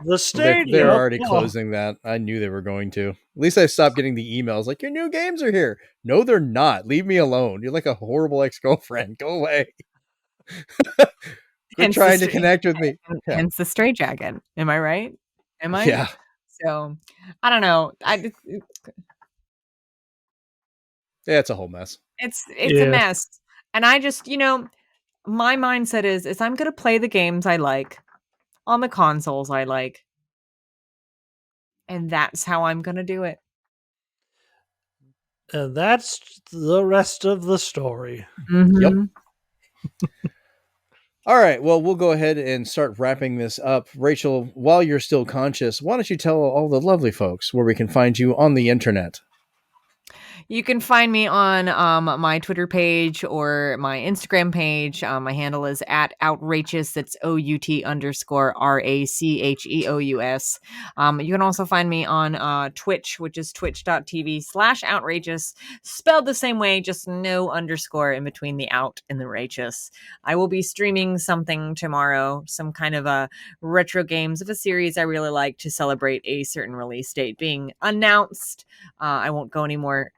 The Stadia. They're already closing that. I knew they were going to. At least I stopped getting the emails like, your new games are here. No, they're not. Leave me alone. You're like a horrible ex-girlfriend. Go away. Quit trying to connect with me. Hence the straitjacket. Am I right? Am I? Yeah. So, I don't know. Yeah, it's a whole mess. It's a mess. And I just, my mindset is I'm going to play the games I like on the consoles I like. And that's how I'm going to do it. And that's the rest of the story. Mm-hmm. Yep. All right. Well, we'll go ahead and start wrapping this up. Rachel, while you're still conscious, why don't you tell all the lovely folks where we can find you on the internet? You can find me on my Twitter page or my Instagram page. My handle is @outracheous. That's OUT_RACHEOUS. You can also find me on Twitch, which is twitch.tv/outrageous. Spelled the same way, just no underscore in between the out and the rageous. I will be streaming something tomorrow, some kind of a retro games of a series I really like to celebrate a certain release date being announced. I won't go into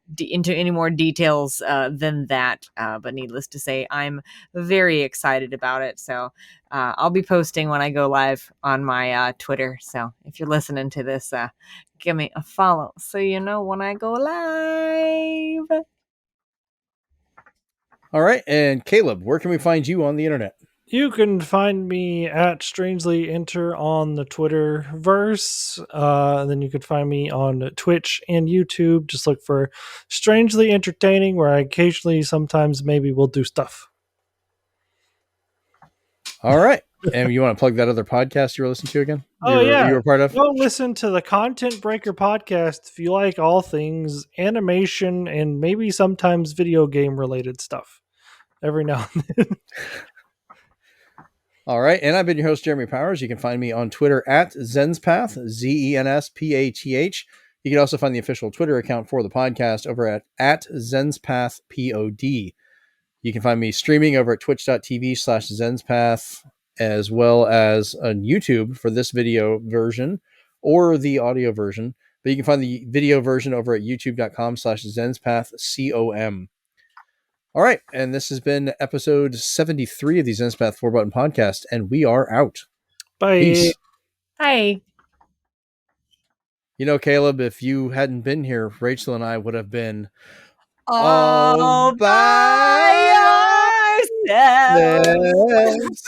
any more details than that, but needless to say, I'm very excited about it. So I'll be posting when I go live on my Twitter. So if you're listening to this, give me a follow so you know when I go live. All right. And Caleb, where can we find you on the internet? You can find me at Strangely Enter on the Twitterverse. And then you can find me on Twitch and YouTube. Just look for Strangely Entertaining, where I occasionally, sometimes, maybe will do stuff. All right. And you want to plug that other podcast you were listening to again? Yeah. You were part of? Go listen to the Content Breaker podcast if you like all things animation and maybe sometimes video game related stuff. Every now and then. All right. And I've been your host, Jeremy Powers. You can find me on Twitter at Zenspath, ZENSPATH. You can also find the official Twitter account for the podcast over at ZenspathPod. You can find me streaming over at twitch.tv/Zenspath, as well as on YouTube for this video version or the audio version. But you can find the video version over at youtube.com/ZenspathCom. All right, and this has been episode 73 of the Zenspath 4-Button Podcast, and we are out. Bye. Peace. Hi. Caleb, if you hadn't been here, Rachel and I would have been all by ourselves.